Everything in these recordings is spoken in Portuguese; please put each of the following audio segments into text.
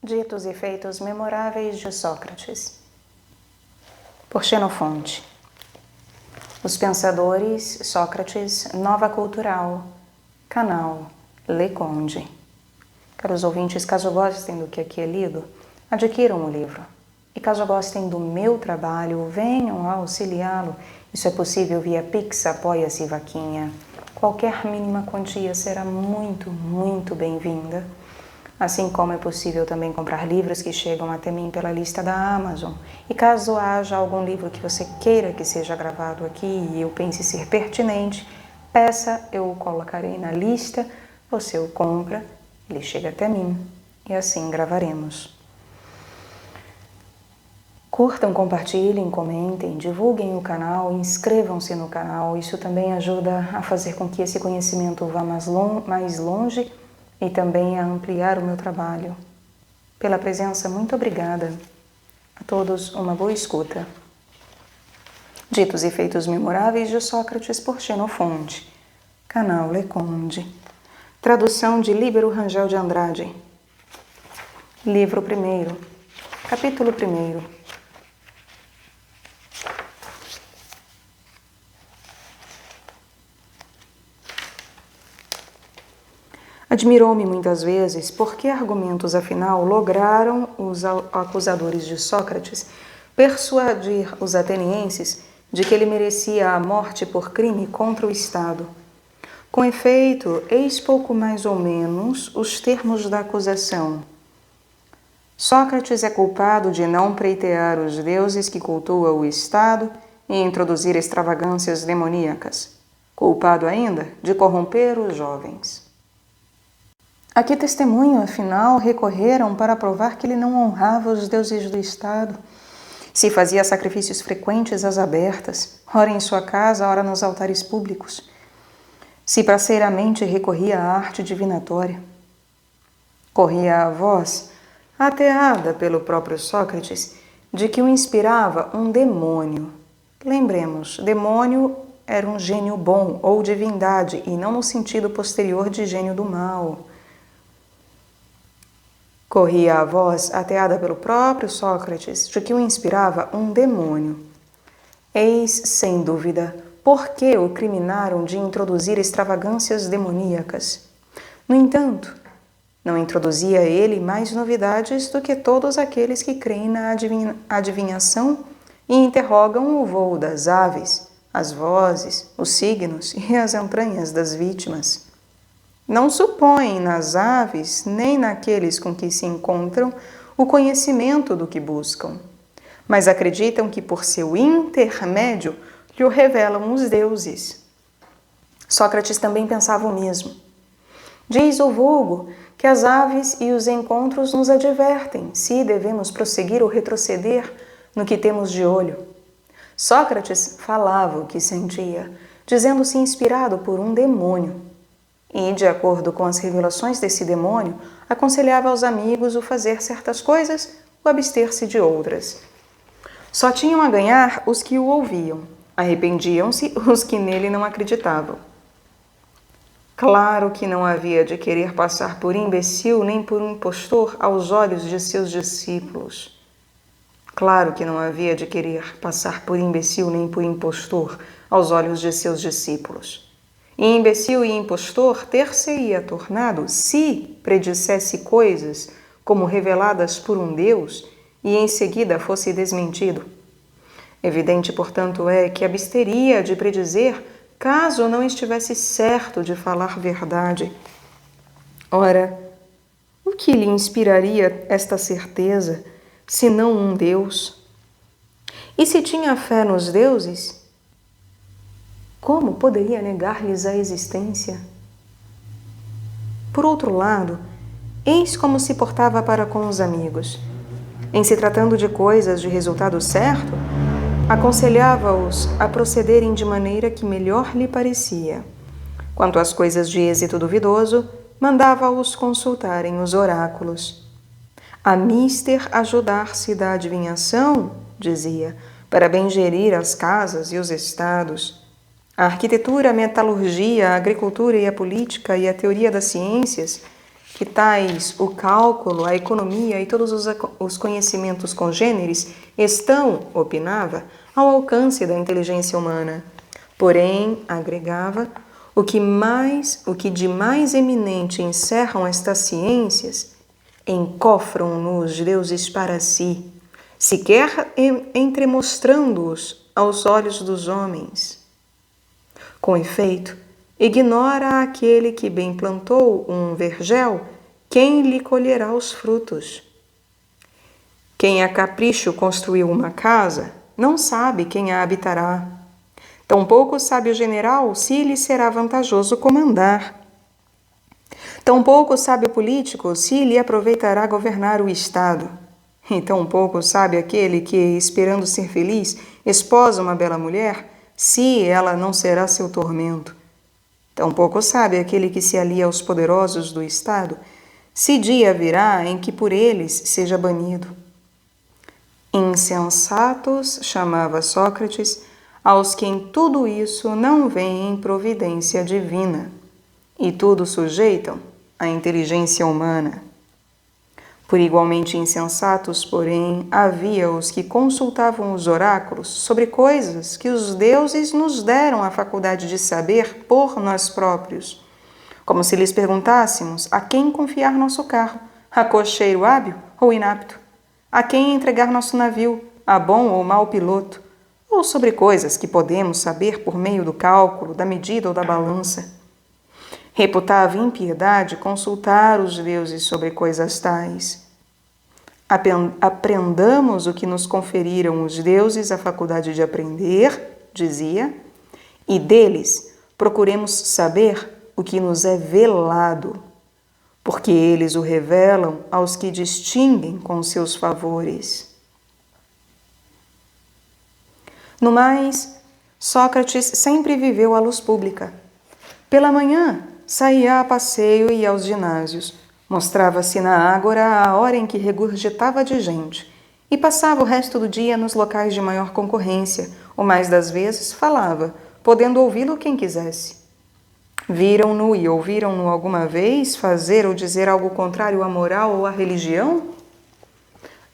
Ditos e feitos memoráveis de Sócrates. Por Xenofonte. Os pensadores, Sócrates, Nova Cultural, canal Le Conde. Caros ouvintes, caso gostem do que aqui é lido, adquiram o livro. E caso gostem do meu trabalho, venham a auxiliá-lo. Isso é possível via Pix, Apoia-se, Vaquinha. Qualquer mínima quantia será muito, muito bem-vinda. Assim como é possível também comprar livros que chegam até mim pela lista da Amazon. E caso haja algum livro que você queira que seja gravado aqui e eu pense ser pertinente, peça, eu o colocarei na lista, você o compra, ele chega até mim e assim gravaremos. Curtam, compartilhem, comentem, divulguem o canal, inscrevam-se no canal. Isso também ajuda a fazer com que esse conhecimento vá mais longe e também a ampliar o meu trabalho. Pela presença, muito obrigada. A todos, uma boa escuta. Ditos e feitos memoráveis de Sócrates por Xenofonte. Canal Le Conde. Tradução de Líbero Rangel de Andrade. Livro 1º. Capítulo 1º. Admirou-me muitas vezes por que argumentos, afinal, lograram os acusadores de Sócrates persuadir os atenienses de que ele merecia a morte por crime contra o Estado. Com efeito, eis pouco mais ou menos os termos da acusação. Sócrates é culpado de não pleitear os deuses que cultua o Estado e introduzir extravagâncias demoníacas. Culpado ainda de corromper os jovens. A que testemunho, afinal, recorreram para provar que ele não honrava os deuses do Estado? Se fazia sacrifícios frequentes às abertas, ora em sua casa, ora nos altares públicos. Se praceiramente recorria à arte divinatória. Corria a voz, ateada pelo próprio Sócrates, de que o inspirava um demônio. Lembremos, demônio era um gênio bom ou divindade, e não no sentido posterior de gênio do mal. Corria a voz, ateada pelo próprio Sócrates, de que o inspirava um demônio. Eis, sem dúvida, por que o criminaram de introduzir extravagâncias demoníacas. No entanto, não introduzia ele mais novidades do que todos aqueles que creem na adivinhação e interrogam o voo das aves, as vozes, os signos e as entranhas das vítimas. Não supõem nas aves, nem naqueles com que se encontram, o conhecimento do que buscam, mas acreditam que por seu intermédio lhe revelam os deuses. Sócrates também pensava o mesmo. Diz o vulgo que as aves e os encontros nos advertem se devemos prosseguir ou retroceder no que temos de olho. Sócrates falava o que sentia, dizendo-se inspirado por um demônio. E, de acordo com as revelações desse demônio, aconselhava aos amigos o fazer certas coisas ou abster-se de outras. Só tinham a ganhar os que o ouviam, arrependiam-se os que nele não acreditavam. Claro que não havia de querer passar por imbecil nem por impostor aos olhos de seus discípulos. Claro que não havia de querer passar por imbecil nem por impostor aos olhos de seus discípulos. E imbecil e impostor ter-se-ia tornado se predissesse coisas como reveladas por um Deus e em seguida fosse desmentido. Evidente, portanto, é que absteria de predizer caso não estivesse certo de falar verdade. Ora, o que lhe inspiraria esta certeza, senão um Deus? E se tinha fé nos deuses, como poderia negar-lhes a existência? Por outro lado, eis como se portava para com os amigos. Em se tratando de coisas de resultado certo, aconselhava-os a procederem de maneira que melhor lhe parecia. Quanto às coisas de êxito duvidoso, mandava-os consultarem os oráculos. A mister ajudar-se da adivinhação, dizia, para bem gerir as casas e os estados. A arquitetura, a metalurgia, a agricultura e a política e a teoria das ciências que tais o cálculo, a economia e todos os conhecimentos congêneres estão, opinava, ao alcance da inteligência humana. Porém, agregava, o que de mais eminente encerram estas ciências, encofram-nos os deuses para si, sequer entremostrando-os aos olhos dos homens. Com efeito, ignora aquele que bem plantou um vergel, quem lhe colherá os frutos. Quem a capricho construiu uma casa, não sabe quem a habitará. Tampouco sabe o general se lhe será vantajoso comandar. Tampouco sabe o político se lhe aproveitará governar o Estado. E tampouco sabe aquele que, esperando ser feliz, esposa uma bela mulher, se ela não será seu tormento. Tampouco sabe aquele que se alia aos poderosos do Estado, se dia virá em que por eles seja banido. Insensatos, chamava Sócrates, aos que em tudo isso não veem providência divina, e tudo sujeitam à inteligência humana. Por igualmente insensatos, porém, havia os que consultavam os oráculos sobre coisas que os deuses nos deram a faculdade de saber por nós próprios, como se lhes perguntássemos a quem confiar nosso carro, a cocheiro hábil ou inapto, a quem entregar nosso navio, a bom ou mau piloto, ou sobre coisas que podemos saber por meio do cálculo, da medida ou da balança. Reputava impiedade consultar os deuses sobre coisas tais. Aprendamos o que nos conferiram os deuses a faculdade de aprender, dizia, e deles procuremos saber o que nos é velado, porque eles o revelam aos que distinguem com seus favores. No mais, Sócrates sempre viveu à luz pública. Pela manhã, saía a passeio e aos ginásios. Mostrava-se na ágora a hora em que regurgitava de gente e passava o resto do dia nos locais de maior concorrência, ou mais das vezes falava, podendo ouvi-lo quem quisesse. Viram-no e ouviram-no alguma vez fazer ou dizer algo contrário à moral ou à religião?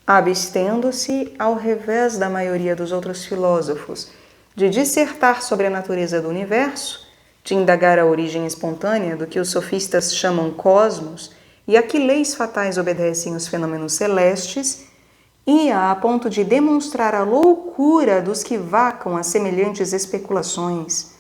Abstendo-se, ao revés da maioria dos outros filósofos, de dissertar sobre a natureza do universo, de indagar a origem espontânea do que os sofistas chamam cosmos e a que leis fatais obedecem os fenômenos celestes, ia a ponto de demonstrar a loucura dos que vacam a semelhantes especulações.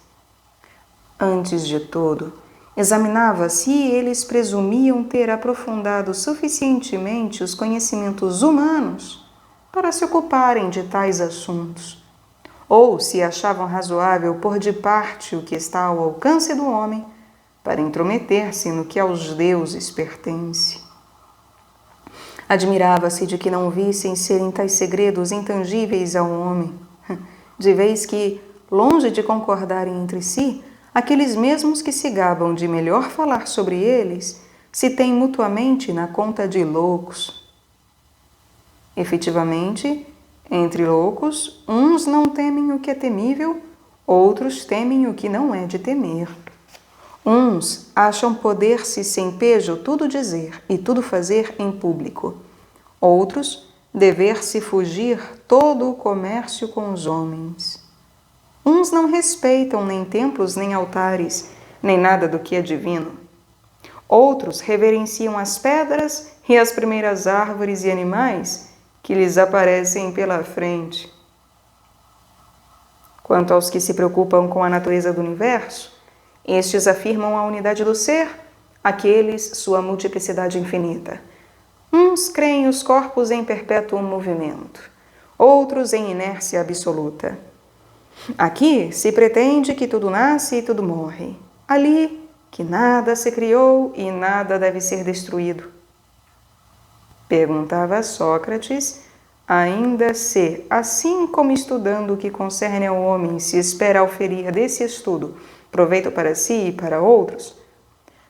Antes de tudo, examinava se eles presumiam ter aprofundado suficientemente os conhecimentos humanos para se ocuparem de tais assuntos, ou se achavam razoável pôr de parte o que está ao alcance do homem para intrometer-se no que aos deuses pertence. Admirava-se de que não vissem serem tais segredos intangíveis ao homem, de vez que, longe de concordarem entre si, aqueles mesmos que se gabam de melhor falar sobre eles se têm mutuamente na conta de loucos. Efetivamente, entre loucos, uns não temem o que é temível, outros temem o que não é de temer. Uns acham poder-se sem pejo tudo dizer e tudo fazer em público. Outros, dever-se fugir todo o comércio com os homens. Uns não respeitam nem templos nem altares, nem nada do que é divino. Outros reverenciam as pedras e as primeiras árvores e animais que lhes aparecem pela frente. Quanto aos que se preocupam com a natureza do universo, estes afirmam a unidade do ser, aqueles sua multiplicidade infinita. Uns creem os corpos em perpétuo movimento, outros em inércia absoluta. Aqui se pretende que tudo nasce e tudo morre. Ali, que nada se criou e nada deve ser destruído. Perguntava Sócrates, ainda se, assim como estudando o que concerne ao homem, se espera auferir desse estudo proveito para si e para outros,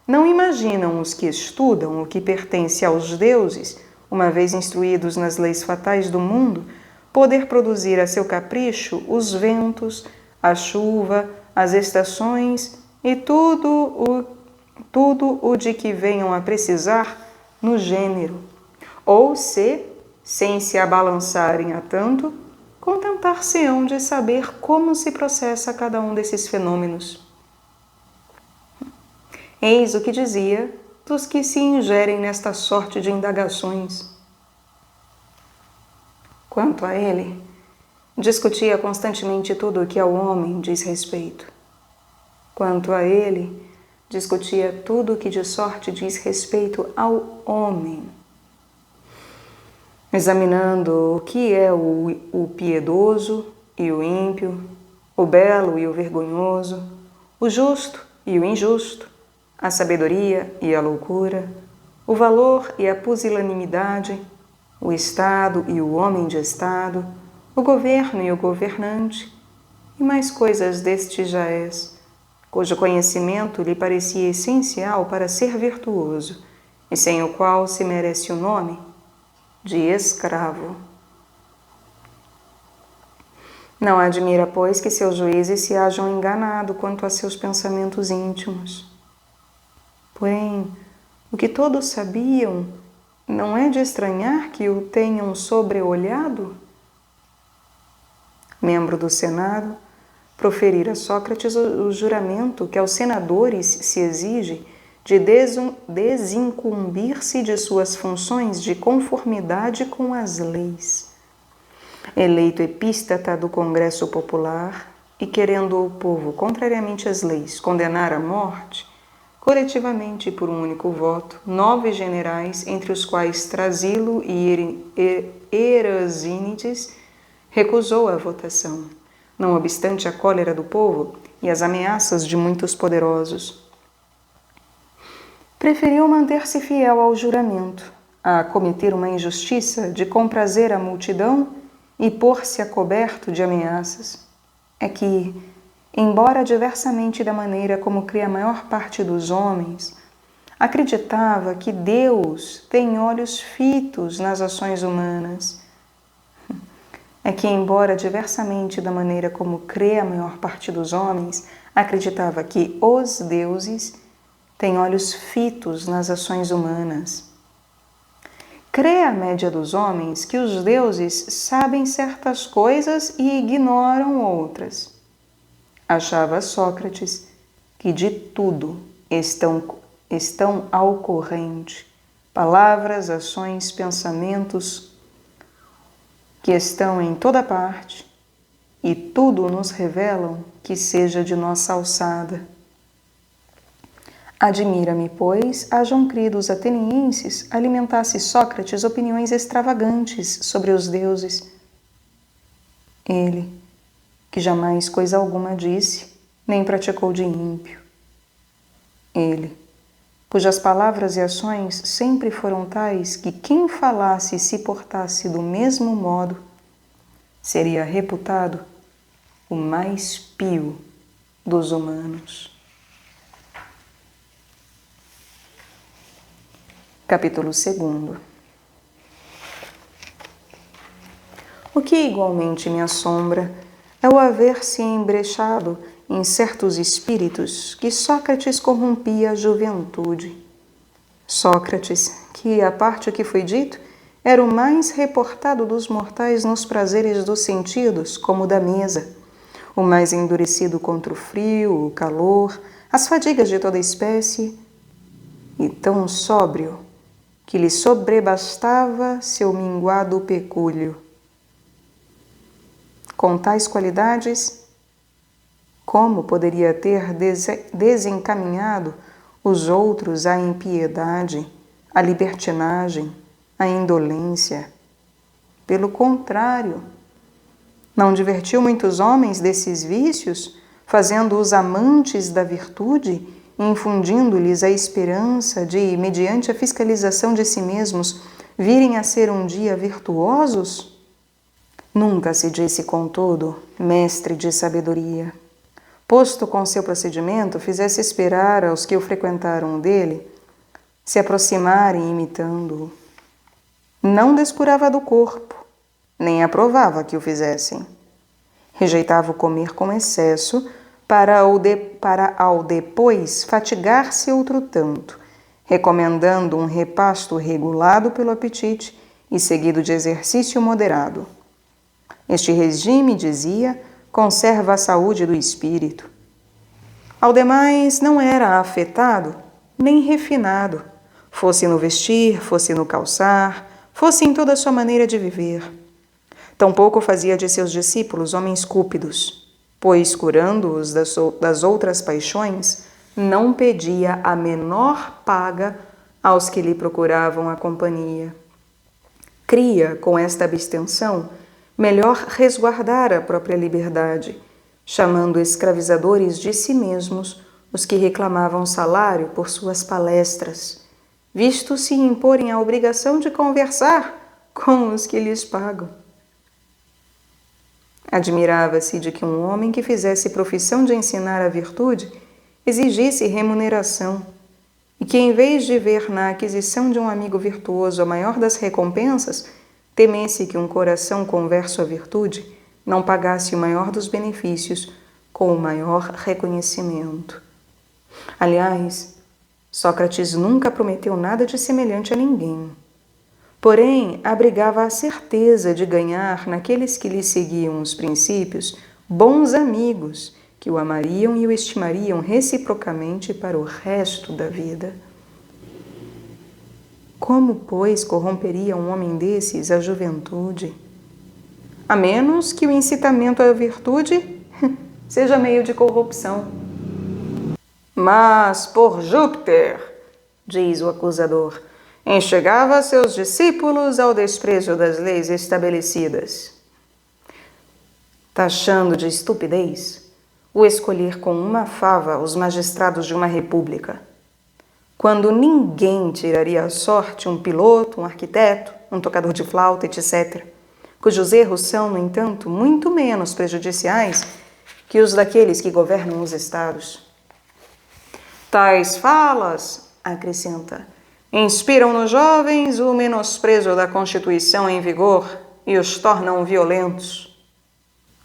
não imaginam os que estudam o que pertence aos deuses, uma vez instruídos nas leis fatais do mundo, poder produzir a seu capricho os ventos, a chuva, as estações e tudo o tudo o de que venham a precisar no gênero, ou se, sem se abalançarem a tanto, contentar-se-ão de saber como se processa cada um desses fenômenos. Eis o que dizia dos que se ingerem nesta sorte de indagações. Quanto a ele, discutia constantemente tudo o que ao homem diz respeito. Quanto a ele, discutia tudo o que de sorte diz respeito ao homem. Examinando o que é o piedoso e o ímpio, o belo e o vergonhoso, o justo e o injusto, a sabedoria e a loucura, o valor e a pusilanimidade, o Estado e o homem de Estado, o governo e o governante, e mais coisas deste jaez, cujo conhecimento lhe parecia essencial para ser virtuoso, e sem o qual se merece o nome de escravo. Não admira, pois, que seus juízes se hajam enganado quanto a seus pensamentos íntimos. Porém, o que todos sabiam não é de estranhar que o tenham sobreolhado? Membro do Senado, proferira Sócrates o juramento que aos senadores se exige de desincumbir-se de suas funções de conformidade com as leis. Eleito epístata do Congresso Popular e querendo o povo, contrariamente às leis, condenar à morte, coletivamente por um único voto, 9 generais, entre os quais Trasilo e Erasínides, recusou a votação, não obstante a cólera do povo e as ameaças de muitos poderosos. Preferiu manter-se fiel ao juramento, a cometer uma injustiça de comprazer a multidão e pôr-se a coberto de ameaças. É que, embora diversamente da maneira como crê a maior parte dos homens, acreditava que Deus tem olhos fitos nas ações humanas. É que, embora diversamente da maneira como crê a maior parte dos homens, acreditava que os deuses têm olhos fitos nas ações humanas. Crê a média dos homens que os deuses sabem certas coisas e ignoram outras. Achava Sócrates que de tudo estão ao corrente palavras, ações, pensamentos que estão em toda parte e tudo nos revelam que seja de nossa alçada. Admira-me, pois, hajam crido os atenienses alimentasse Sócrates opiniões extravagantes sobre os deuses. Ele, que jamais coisa alguma disse, nem praticou de ímpio. Ele, cujas palavras e ações sempre foram tais que quem falasse e se portasse do mesmo modo seria reputado o mais pio dos humanos. Capítulo 2. O que igualmente me assombra é o haver se embrechado em certos espíritos que Sócrates corrompia a juventude. Sócrates, que, à parte o que foi dito, era o mais reportado dos mortais nos prazeres dos sentidos, como o da mesa, o mais endurecido contra o frio, o calor, as fadigas de toda espécie, e tão sóbrio que lhe sobrebastava seu minguado pecúlio. Com tais qualidades, como poderia ter desencaminhado os outros à impiedade, à libertinagem, à indolência? Pelo contrário, não divertiu muitos homens desses vícios, fazendo-os amantes da virtude, infundindo-lhes a esperança de, mediante a fiscalização de si mesmos, virem a ser um dia virtuosos? Nunca se disse, contudo, mestre de sabedoria. Posto com seu procedimento, fizesse esperar aos que o frequentaram dele se aproximarem imitando-o. Não descurava do corpo, nem aprovava que o fizessem. Rejeitava o comer com excesso, para ao depois fatigar-se outro tanto, recomendando um repasto regulado pelo apetite e seguido de exercício moderado. Este regime, dizia, conserva a saúde do espírito. Ao demais não era afetado nem refinado, fosse no vestir, fosse no calçar, fosse em toda a sua maneira de viver. Tampouco fazia de seus discípulos homens cúpidos, pois, curando-os das outras paixões, não pedia a menor paga aos que lhe procuravam a companhia. Cria, com esta abstenção, melhor resguardar a própria liberdade, chamando escravizadores de si mesmos os que reclamavam salário por suas palestras, visto se imporem a obrigação de conversar com os que lhes pagam. Admirava-se de que um homem que fizesse profissão de ensinar a virtude exigisse remuneração, e que, em vez de ver na aquisição de um amigo virtuoso a maior das recompensas, temesse que um coração converso à virtude não pagasse o maior dos benefícios com o maior reconhecimento. Aliás, Sócrates nunca prometeu nada de semelhante a ninguém. Porém, abrigava a certeza de ganhar naqueles que lhe seguiam os princípios bons amigos que o amariam e o estimariam reciprocamente para o resto da vida. Como, pois, corromperia um homem desses a juventude? A menos que o incitamento à virtude seja meio de corrupção. Mas, por Júpiter, diz o acusador, enxergava seus discípulos ao desprezo das leis estabelecidas, taxando de estupidez o escolher com uma fava os magistrados de uma república, quando ninguém tiraria à sorte um piloto, um arquiteto, um tocador de flauta, etc., cujos erros são, no entanto, muito menos prejudiciais que os daqueles que governam os estados. Tais falas, acrescenta, inspiram nos jovens o menosprezo da Constituição em vigor e os tornam violentos.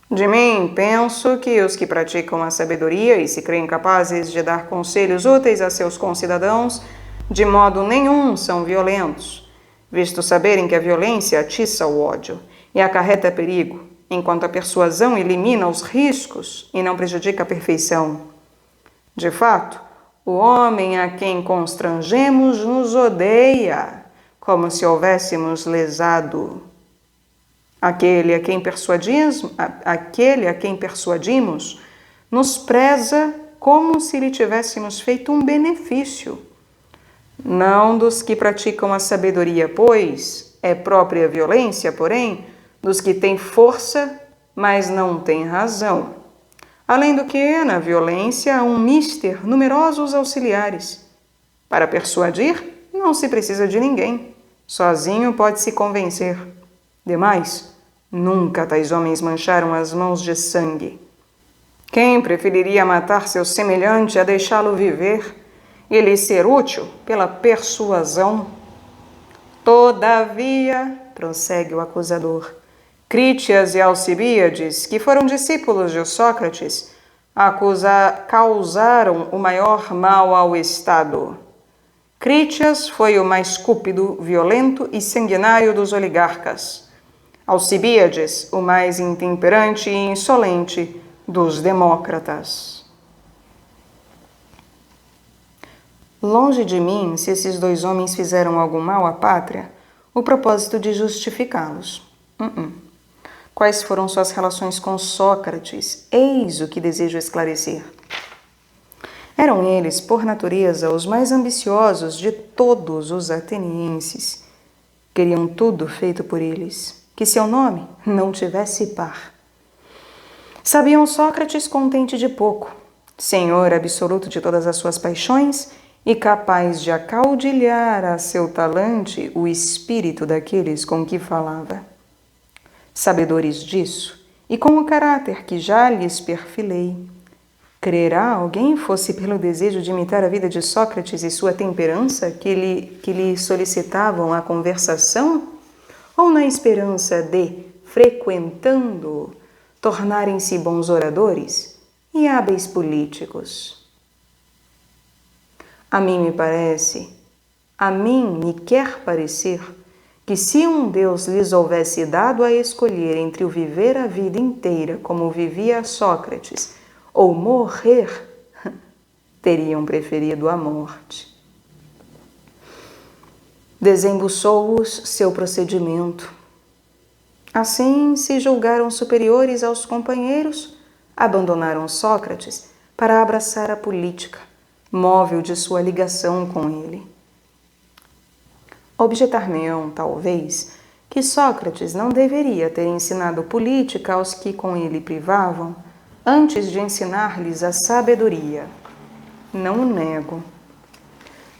De mim, penso que os que praticam a sabedoria e se creem capazes de dar conselhos úteis a seus concidadãos, de modo nenhum são violentos, visto saberem que a violência atiça o ódio e acarreta perigo, enquanto a persuasão elimina os riscos e não prejudica a perfeição. De fato, o homem a quem constrangemos nos odeia, como se houvéssemos lesado. Aquele a quem persuadimos nos preza como se lhe tivéssemos feito um benefício. Não dos que praticam a sabedoria, pois é própria violência, porém, dos que têm força, mas não têm razão. Além do que, na violência, há um mister numerosos auxiliares. Para persuadir, não se precisa de ninguém. Sozinho pode-se convencer. Demais, nunca tais homens mancharam as mãos de sangue. Quem preferiria matar seu semelhante a deixá-lo viver e lhe ser útil pela persuasão? Todavia, prossegue o acusador, Crítias e Alcibíades, que foram discípulos de Sócrates, causaram o maior mal ao Estado. Crítias foi o mais cúpido, violento e sanguinário dos oligarcas. Alcibíades, o mais intemperante e insolente dos demócratas. Longe de mim, se esses dois homens fizeram algum mal à pátria, o propósito de justificá-los. Quais foram suas relações com Sócrates? Eis o que desejo esclarecer. Eram eles, por natureza, os mais ambiciosos de todos os atenienses. Queriam tudo feito por eles, que seu nome não tivesse par. Sabiam Sócrates contente de pouco, senhor absoluto de todas as suas paixões e capaz de acaudilhar a seu talante o espírito daqueles com que falava. Sabedores disso, e com o caráter que já lhes perfilei, crerá alguém fosse pelo desejo de imitar a vida de Sócrates e sua temperança que lhe solicitavam a conversação, ou na esperança de, frequentando, tornarem-se bons oradores? e hábeis políticos. A mim me quer parecer que se um Deus lhes houvesse dado a escolher entre o viver a vida inteira como vivia Sócrates ou morrer, teriam preferido a morte. Desembuçou-os seu procedimento. Assim se julgaram superiores aos companheiros, abandonaram Sócrates para abraçar a política, móvel de sua ligação com ele. Objetar-me-ão, talvez, que Sócrates não deveria ter ensinado política aos que com ele privavam, antes de ensinar-lhes a sabedoria. Não o nego.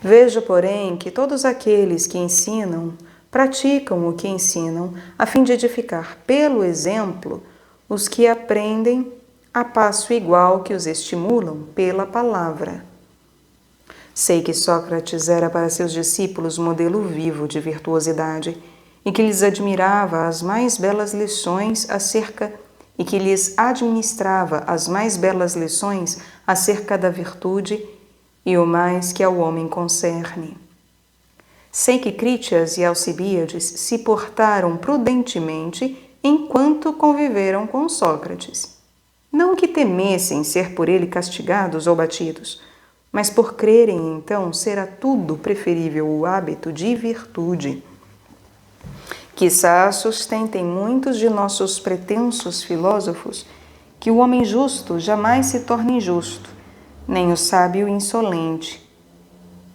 Vejo, porém, que todos aqueles que ensinam, praticam o que ensinam, a fim de edificar pelo exemplo os que aprendem a passo igual que os estimulam pela palavra. Sei que Sócrates era para seus discípulos modelo vivo de virtuosidade e que lhes admirava as mais belas lições e que lhes administrava as mais belas lições acerca da virtude e o mais que ao homem concerne. Sei que Crítias e Alcibíades se portaram prudentemente enquanto conviveram com Sócrates. Não que temessem ser por ele castigados ou batidos, mas por crerem então ser a tudo preferível o hábito de virtude. Quiçá sustentem muitos de nossos pretensos filósofos que o homem justo jamais se torna injusto, nem o sábio insolente,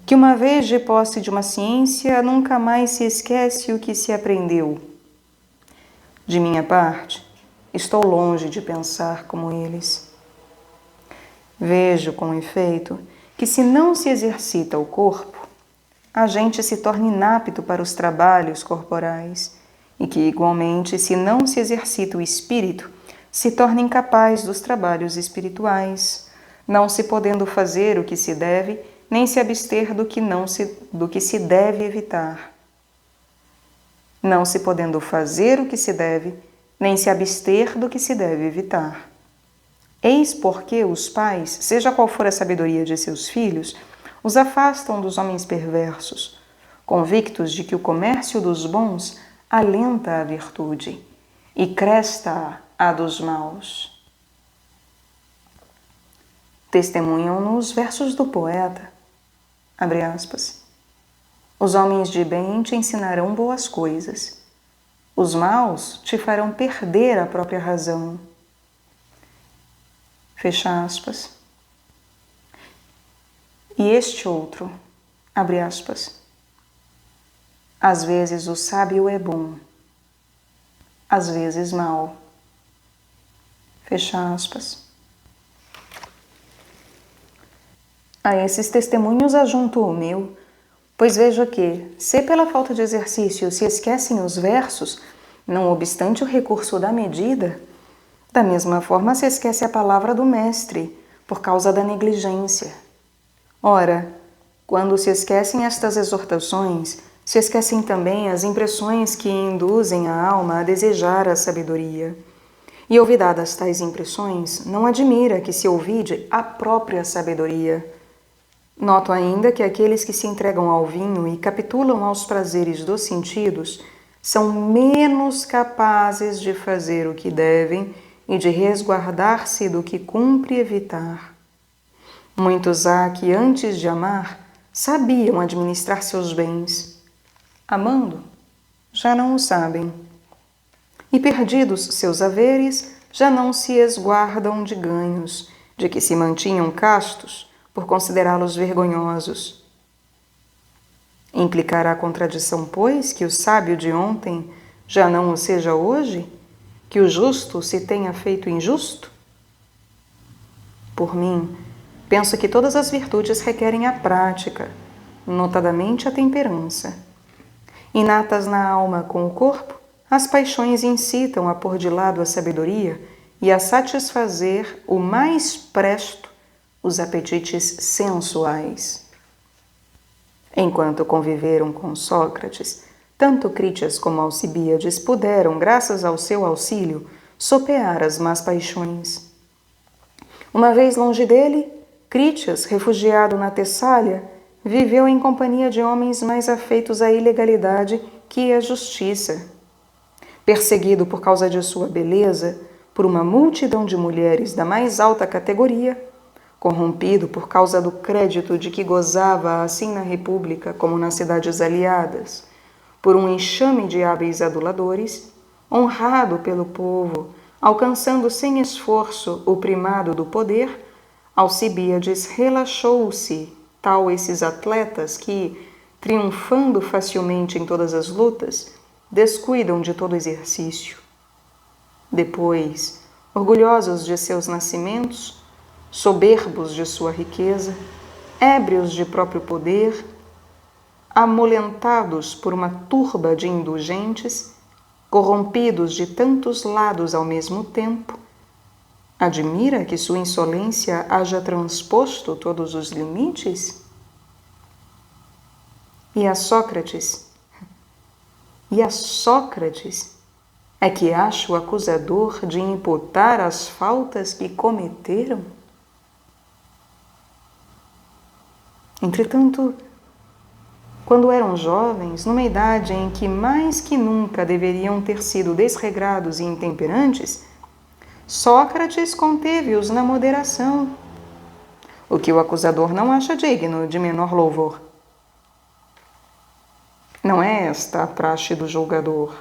que uma vez de posse de uma ciência nunca mais se esquece o que se aprendeu. De minha parte, estou longe de pensar como eles. Vejo, com efeito, que se não se exercita o corpo, a gente se torna inapto para os trabalhos corporais e que, igualmente, se não se exercita o espírito, se torna incapaz dos trabalhos espirituais, não se podendo fazer o que se deve, nem se abster do que se deve evitar. Não se podendo fazer o que se deve, nem se abster do que se deve evitar. Eis porque os pais, seja qual for a sabedoria de seus filhos, os afastam dos homens perversos, convictos de que o comércio dos bons alenta a virtude e cresta a dos maus. Testemunham-nos versos do poeta, abre aspas, os homens de bem te ensinarão boas coisas, os maus te farão perder a própria razão. Fecha aspas. E este outro, abre aspas, às vezes o sábio é bom, às vezes mau. Fecha aspas. A esses testemunhos ajunto o meu, pois vejo que, se pela falta de exercício se esquecem os versos, não obstante o recurso da medida, da mesma forma se esquece a palavra do mestre, por causa da negligência. Ora, quando se esquecem estas exortações, se esquecem também as impressões que induzem a alma a desejar a sabedoria. E olvidadas tais impressões, não admira que se olvide a própria sabedoria. Noto ainda que aqueles que se entregam ao vinho e capitulam aos prazeres dos sentidos são menos capazes de fazer o que devem e de resguardar-se do que cumpre evitar. Muitos há que, antes de amar, sabiam administrar seus bens. Amando, já não o sabem. E perdidos seus haveres, já não se esguardam de ganhos, de que se mantinham castos, por considerá-los vergonhosos. Implicará a contradição, pois, que o sábio de ontem já não o seja hoje? Que o justo se tenha feito injusto? Por mim, penso que todas as virtudes requerem a prática, notadamente a temperança. Inatas na alma com o corpo, as paixões incitam a pôr de lado a sabedoria e a satisfazer o mais presto os apetites sensuais. Enquanto conviveram com Sócrates, tanto Crítias como Alcibíades puderam, graças ao seu auxílio, sopear as más paixões. Uma vez longe dele, Critias, refugiado na Tessália, viveu em companhia de homens mais afeitos à ilegalidade que à justiça. Perseguido por causa de sua beleza por uma multidão de mulheres da mais alta categoria, corrompido por causa do crédito de que gozava assim na República como nas cidades aliadas, por um enxame de hábeis aduladores, honrado pelo povo, alcançando sem esforço o primado do poder, Alcibíades relaxou-se, tal esses atletas que, triunfando facilmente em todas as lutas, descuidam de todo exercício. Depois, orgulhosos de seus nascimentos, soberbos de sua riqueza, ébrios de próprio poder, amolentados por uma turba de indulgentes, corrompidos de tantos lados ao mesmo tempo, admira que sua insolência haja transposto todos os limites? E a Sócrates é que acha o acusador de imputar as faltas que cometeram? Entretanto, quando eram jovens, numa idade em que mais que nunca deveriam ter sido desregrados e intemperantes, Sócrates conteve-os na moderação, o que o acusador não acha digno de menor louvor. Não é esta a praxe do julgador.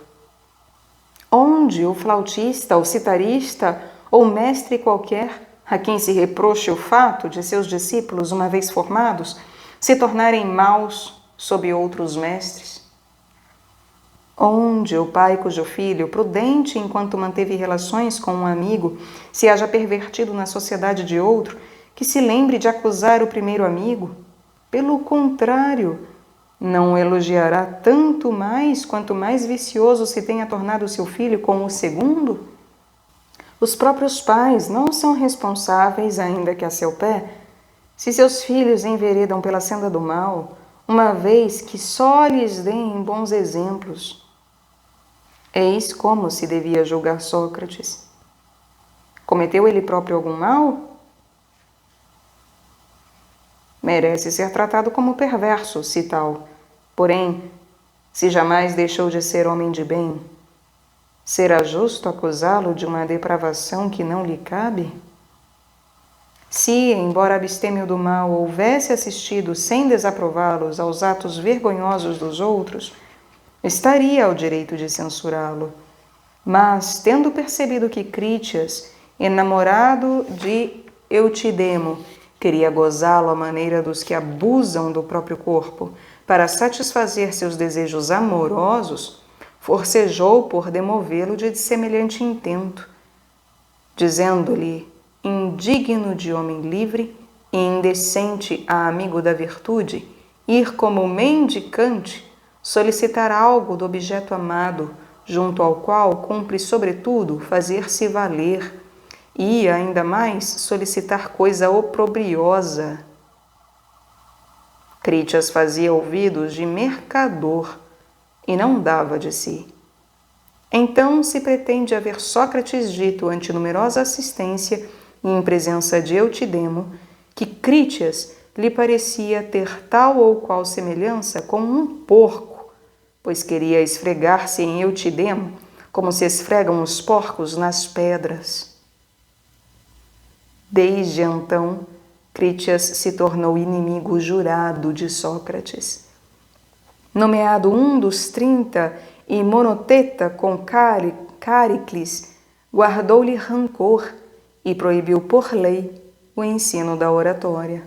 Onde o flautista, o citarista ou mestre qualquer, a quem se reproche o fato de seus discípulos, uma vez formados, se tornarem maus sob outros mestres? Onde o pai cujo filho, prudente enquanto manteve relações com um amigo, se haja pervertido na sociedade de outro, que se lembre de acusar o primeiro amigo? Pelo contrário, não o elogiará tanto mais quanto mais vicioso se tenha tornado seu filho com o segundo? Os próprios pais não são responsáveis, ainda que a seu pé, se seus filhos enveredam pela senda do mal, uma vez que só lhes deem bons exemplos. Eis como se devia julgar Sócrates. Cometeu ele próprio algum mal? Merece ser tratado como perverso, se tal. Porém, se jamais deixou de ser homem de bem, será justo acusá-lo de uma depravação que não lhe cabe? Se, embora abstêmio do mal, houvesse assistido sem desaprová-los aos atos vergonhosos dos outros, estaria ao direito de censurá-lo. Mas, tendo percebido que Critias, enamorado de Eutidemo, queria gozá-lo à maneira dos que abusam do próprio corpo para satisfazer seus desejos amorosos, forcejou por demovê-lo de semelhante intento, dizendo-lhe, indigno de homem livre e indecente a amigo da virtude, ir como mendicante solicitar algo do objeto amado, junto ao qual cumpre, sobretudo, fazer-se valer, e, ainda mais, solicitar coisa oprobriosa. Critias fazia ouvidos de mercador e não dava de si. Então se pretende haver Sócrates dito ante numerosa assistência e em presença de Eutidemo que Critias lhe parecia ter tal ou qual semelhança com um porco, pois queria esfregar-se em Eutidemo como se esfregam os porcos nas pedras. Desde então, Critias se tornou inimigo jurado de Sócrates. Nomeado um dos 30 e monoteta com Cáricles, guardou-lhe rancor e proibiu por lei o ensino da oratória.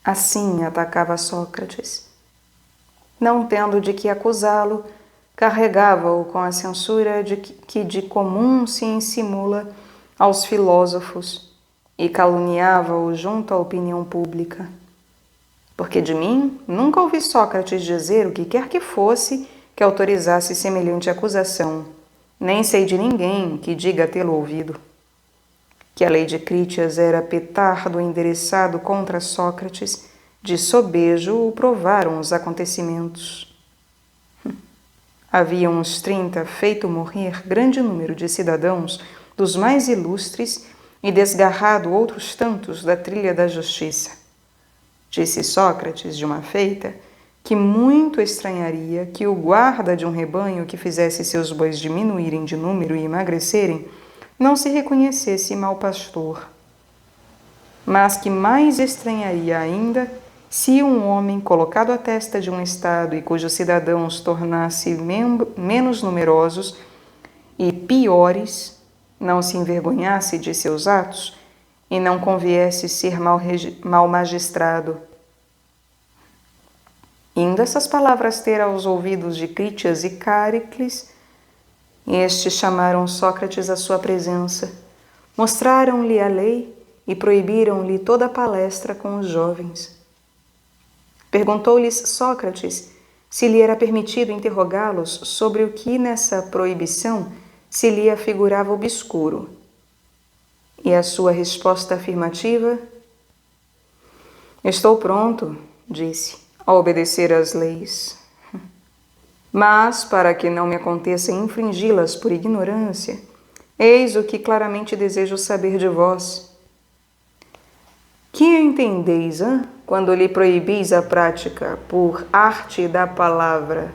Assim atacava Sócrates. Não tendo de que acusá-lo, carregava-o com a censura que de comum se ensimula aos filósofos e caluniava-o junto à opinião pública. Porque de mim nunca ouvi Sócrates dizer o que quer que fosse que autorizasse semelhante acusação, nem sei de ninguém que diga tê-lo ouvido. Que a lei de Critias era petardo endereçado contra Sócrates, de sobejo o provaram os acontecimentos. Havia uns 30 feito morrer grande número de cidadãos dos mais ilustres e desgarrado outros tantos da trilha da justiça. Disse Sócrates, de uma feita, que muito estranharia que o guarda de um rebanho que fizesse seus bois diminuírem de número e emagrecerem não se reconhecesse mau pastor. Mas que mais estranharia ainda se um homem colocado à testa de um estado e cujos cidadãos tornasse menos numerosos e piores, não se envergonhasse de seus atos e não conviesse ser mal magistrado. Indo essas palavras ter aos ouvidos de Critias e Cáricles, estes chamaram Sócrates à sua presença, mostraram-lhe a lei e proibiram-lhe toda a palestra com os jovens. Perguntou-lhes Sócrates se lhe era permitido interrogá-los sobre o que nessa proibição se lhe afigurava obscuro. E a sua resposta afirmativa: "Estou pronto", disse, "a obedecer às leis. Mas, para que não me aconteça infringi-las por ignorância, eis o que claramente desejo saber de vós. Que entendeis, quando lhe proibis a prática por arte da palavra?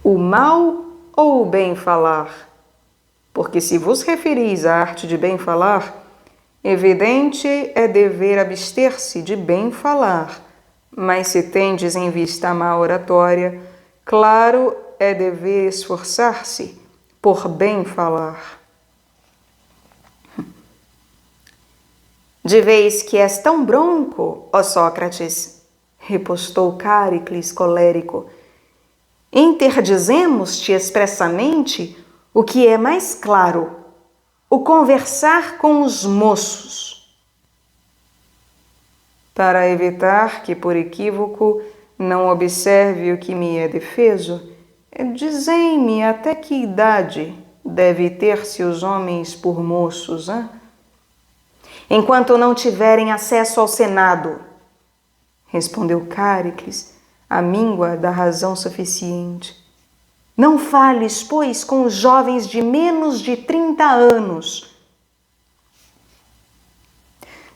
O mal ou o bem falar? Porque se vos referis à arte de bem falar, evidente é dever abster-se de bem falar, mas se tendes em vista a má oratória, claro é dever esforçar-se por bem falar. De vez que és tão bronco, ó Sócrates, repostou Cáricles colérico, interdizemos-te expressamente o que é mais claro, o conversar com os moços. Para evitar que por equívoco não observe o que me é defeso, dizei-me até que idade deve ter-se os homens por moços, Enquanto não tiverem acesso ao Senado, respondeu Cáricles, à míngua da razão suficiente. Não fales, pois, com os jovens de menos de 30 anos.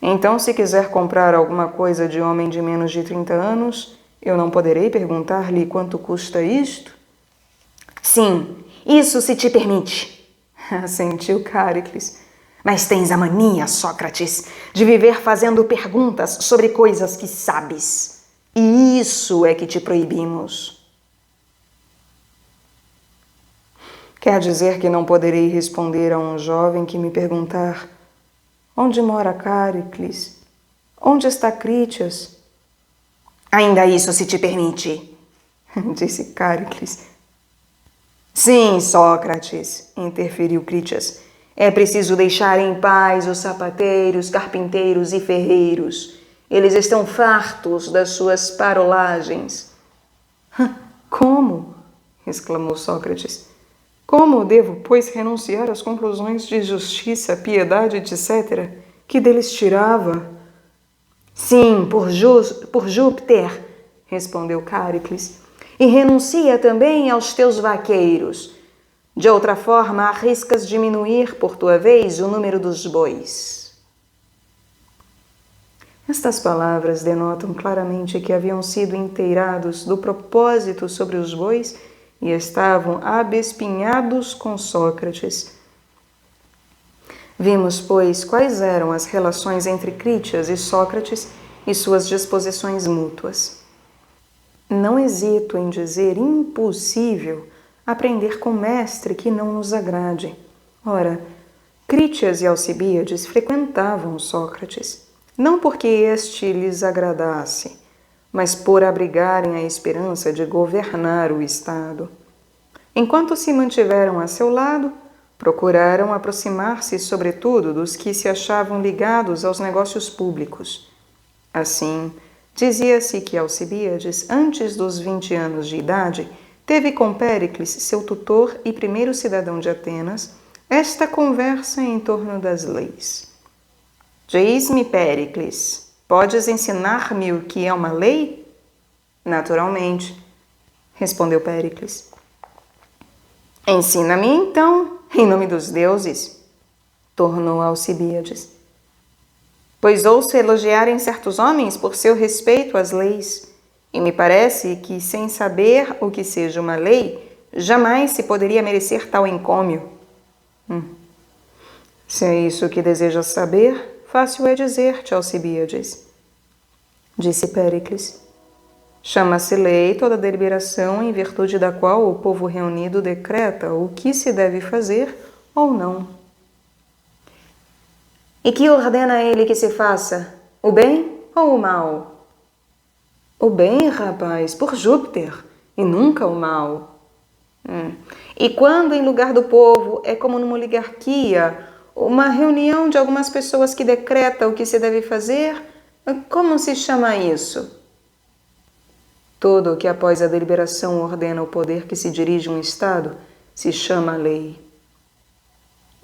Então, se quiser comprar alguma coisa de homem de menos de 30 anos, eu não poderei perguntar-lhe quanto custa isto? Sim, isso se te permite, assentiu Cáricles. Mas tens a mania, Sócrates, de viver fazendo perguntas sobre coisas que sabes. E isso é que te proibimos. Quer dizer que não poderei responder a um jovem que me perguntar: onde mora Cáricles? Onde está Critias? Ainda isso se te permite, disse Cáricles. Sim, Sócrates, interferiu Critias. É preciso deixar em paz os sapateiros, carpinteiros e ferreiros. Eles estão fartos das suas parolagens. Como? Exclamou Sócrates. Como devo, pois, renunciar às conclusões de justiça, piedade, etc., que deles tirava? Sim, por Júpiter, respondeu Cáricles, e renuncia também aos teus vaqueiros. De outra forma, arriscas diminuir, por tua vez, o número dos bois. Estas palavras denotam claramente que haviam sido inteirados do propósito sobre os bois e estavam abespinhados com Sócrates. Vimos, pois, quais eram as relações entre Critias e Sócrates e suas disposições mútuas. Não hesito em dizer impossível aprender com mestre que não nos agrade. Ora, Critias e Alcibíades frequentavam Sócrates, não porque este lhes agradasse, mas por abrigarem a esperança de governar o Estado. Enquanto se mantiveram a seu lado, procuraram aproximar-se, sobretudo, dos que se achavam ligados aos negócios públicos. Assim, dizia-se que Alcibíades, antes dos 20 anos de idade, teve com Péricles, seu tutor e primeiro cidadão de Atenas, esta conversa em torno das leis. Diz-me, Péricles, podes ensinar-me o que é uma lei? Naturalmente, respondeu Péricles. Ensina-me então, em nome dos deuses. tornou Alcibíades. Pois ouço elogiarem certos homens por seu respeito às leis, e me parece que, sem saber o que seja uma lei, jamais se poderia merecer tal encômio. Se é isso que desejas saber, fácil é dizer-te, Alcibíades. Disse Péricles. Chama-se lei toda deliberação em virtude da qual o povo reunido decreta o que se deve fazer ou não. E que ordena ele que se faça, o bem ou o mal? O bem, rapaz, por Júpiter, e nunca o mal. E quando em lugar do povo é como numa oligarquia, uma reunião de algumas pessoas que decreta o que se deve fazer, como se chama isso? Tudo o que após a deliberação ordena o poder que se dirige um Estado se chama lei.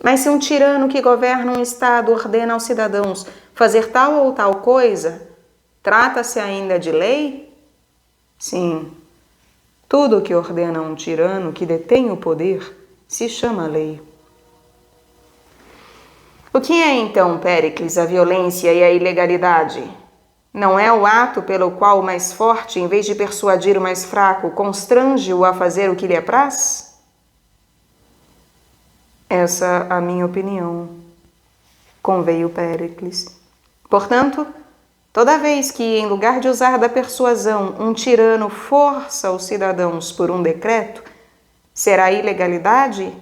Mas se um tirano que governa um Estado ordena aos cidadãos fazer tal ou tal coisa, trata-se ainda de lei? Sim, tudo o que ordena um tirano que detém o poder se chama lei. O que é então, Péricles, a violência e a ilegalidade? Não é o ato pelo qual o mais forte, em vez de persuadir o mais fraco, constrange-o a fazer o que lhe apraz? Essa a minha opinião, conveio Péricles. Portanto, toda vez que, em lugar de usar da persuasão, um tirano força os cidadãos por um decreto, será ilegalidade?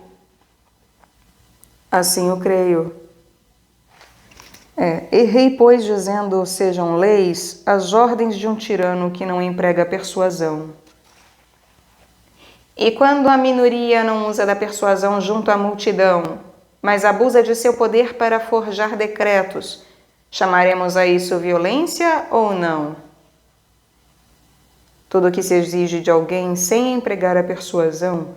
Assim eu creio. Errei, pois, dizendo sejam leis as ordens de um tirano que não emprega persuasão. E quando a minoria não usa da persuasão junto à multidão, mas abusa de seu poder para forjar decretos, chamaremos a isso violência ou não? Tudo o que se exige de alguém sem empregar a persuasão,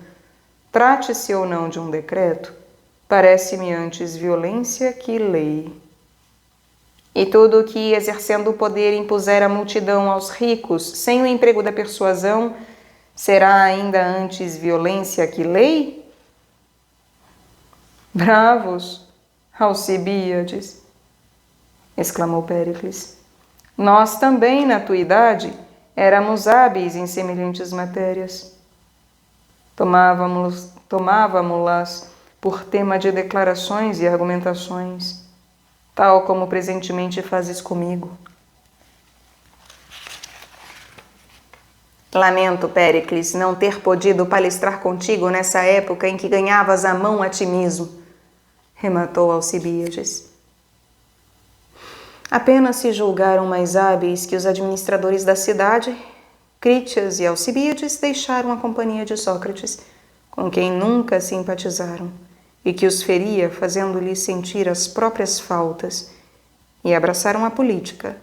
trate-se ou não de um decreto, parece-me antes violência que lei. E tudo o que, exercendo o poder, impuser à multidão aos ricos, sem o emprego da persuasão, será ainda antes violência que lei? Bravos, Alcibíades, exclamou Péricles. Nós também, na tua idade, éramos hábeis em semelhantes matérias. Tomávamo-las por tema de declarações e argumentações, tal como presentemente fazes comigo. Lamento, Péricles, não ter podido palestrar contigo nessa época em que ganhavas a mão a ti mesmo, rematou Alcibíades. Apenas se julgaram mais hábeis que os administradores da cidade, Crítias e Alcibíades deixaram a companhia de Sócrates, com quem nunca simpatizaram, e que os feria fazendo-lhes sentir as próprias faltas, e abraçaram a política,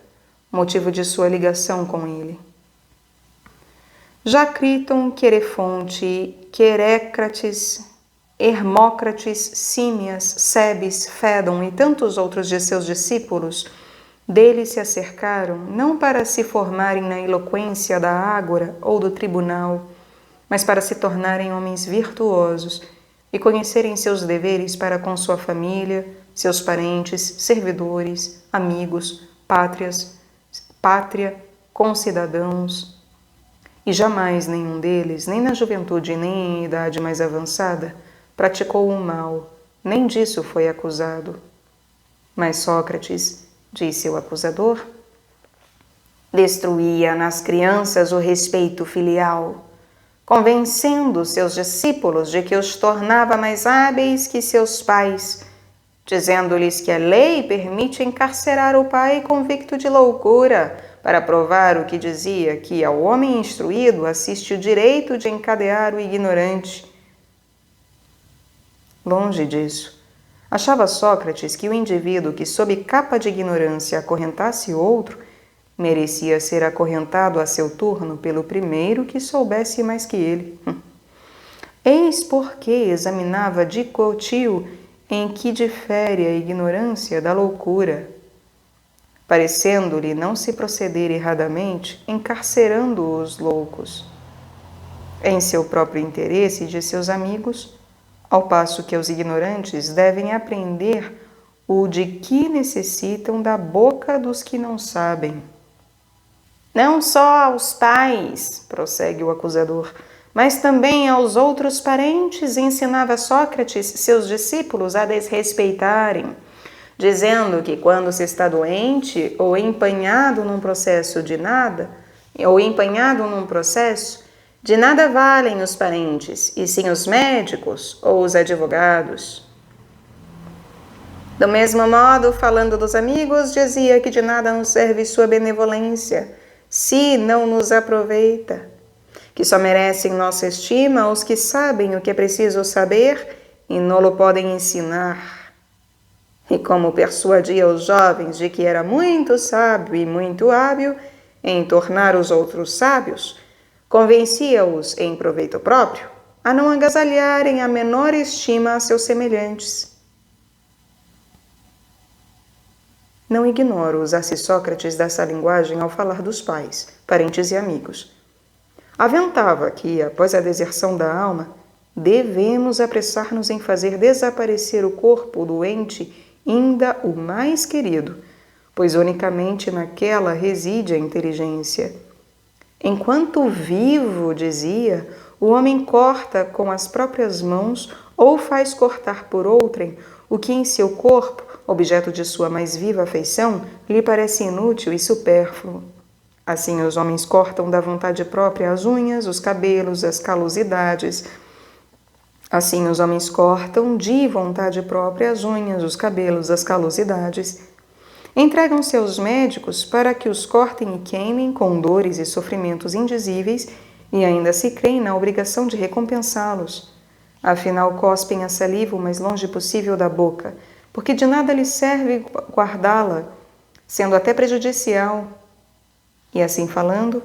motivo de sua ligação com ele. Já Críton, Querefonte, Querécrates, Hermócrates, Símias, Cebes, Fédon e tantos outros de seus discípulos dele se acercaram não para se formarem na eloquência da ágora ou do tribunal, mas para se tornarem homens virtuosos e conhecerem seus deveres para com sua família, seus parentes, servidores, amigos, pátria, concidadãos. E jamais nenhum deles, nem na juventude nem em idade mais avançada, praticou o mal, nem disso foi acusado. Mas Sócrates, disse o acusador, destruía nas crianças o respeito filial, convencendo seus discípulos de que os tornava mais hábeis que seus pais, dizendo-lhes que a lei permite encarcerar o pai convicto de loucura, para provar o que dizia, que ao homem instruído assiste o direito de encadear o ignorante. Longe disso, achava Sócrates que o indivíduo que, sob capa de ignorância, acorrentasse outro, merecia ser acorrentado a seu turno pelo primeiro que soubesse mais que ele. Eis porque examinava de quotio em que difere a ignorância da loucura, parecendo-lhe não se proceder erradamente, encarcerando os loucos, em seu próprio interesse e de seus amigos, ao passo que os ignorantes devem aprender o de que necessitam da boca dos que não sabem. Não só aos pais, prossegue o acusador, mas também aos outros parentes ensinava Sócrates seus discípulos a desrespeitarem, dizendo que quando se está doente ou empenhado num processo, de nada valem os parentes, e sim os médicos ou os advogados. Do mesmo modo, falando dos amigos, dizia que de nada nos serve sua benevolência, se não nos aproveita, que só merecem nossa estima os que sabem o que é preciso saber e não-lo podem ensinar. E como persuadia os jovens de que era muito sábio e muito hábil em tornar os outros sábios, convencia-os em proveito próprio a não agasalharem a menor estima a seus semelhantes. Não ignoro usar-se Sócrates dessa linguagem ao falar dos pais, parentes e amigos. Aventava que, após a deserção da alma, devemos apressar-nos em fazer desaparecer o corpo doente, ainda o mais querido, pois unicamente naquela reside a inteligência. Enquanto vivo, dizia, o homem corta com as próprias mãos ou faz cortar por outrem o que em seu corpo, objeto de sua mais viva afeição, lhe parece inútil e supérfluo. Assim os homens cortam da vontade própria as unhas, os cabelos, as calosidades. Assim os homens cortam de vontade própria as unhas, os cabelos, as calosidades. Entregam-se aos médicos para que os cortem e queimem com dores e sofrimentos indizíveis e ainda se creem na obrigação de recompensá-los. Afinal, cospem a saliva o mais longe possível da boca, porque de nada lhes serve guardá-la, sendo até prejudicial. E assim falando,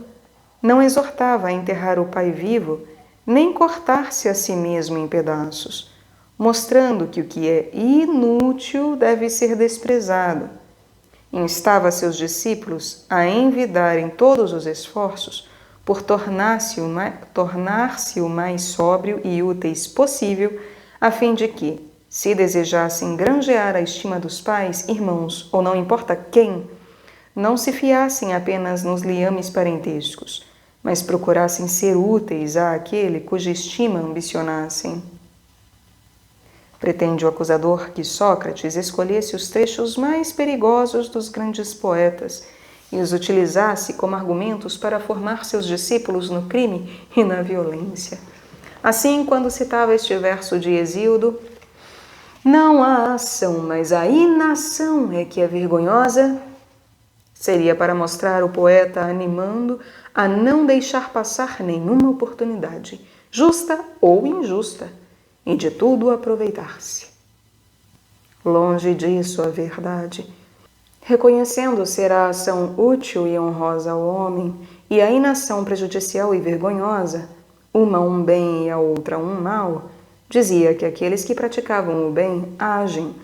não exortava a enterrar o pai vivo, nem cortar-se a si mesmo em pedaços, mostrando que o que é inútil deve ser desprezado. Instava seus discípulos a envidarem todos os esforços por tornar-se o mais sóbrio e úteis possível, a fim de que, se desejassem granjear a estima dos pais, irmãos ou não importa quem, não se fiassem apenas nos liames parentescos, mas procurassem ser úteis àquele cuja estima ambicionassem. Pretende o acusador que Sócrates escolhesse os trechos mais perigosos dos grandes poetas e os utilizasse como argumentos para formar seus discípulos no crime e na violência. Assim, quando citava este verso de Hesíodo, não a ação, mas a inação é que é vergonhosa, seria para mostrar o poeta animando a não deixar passar nenhuma oportunidade, justa ou injusta, e de tudo aproveitar-se. Longe disso a verdade, reconhecendo ser a ação útil e honrosa ao homem e a inação prejudicial e vergonhosa, uma um bem e a outra um mal, dizia que aqueles que praticavam o bem agem,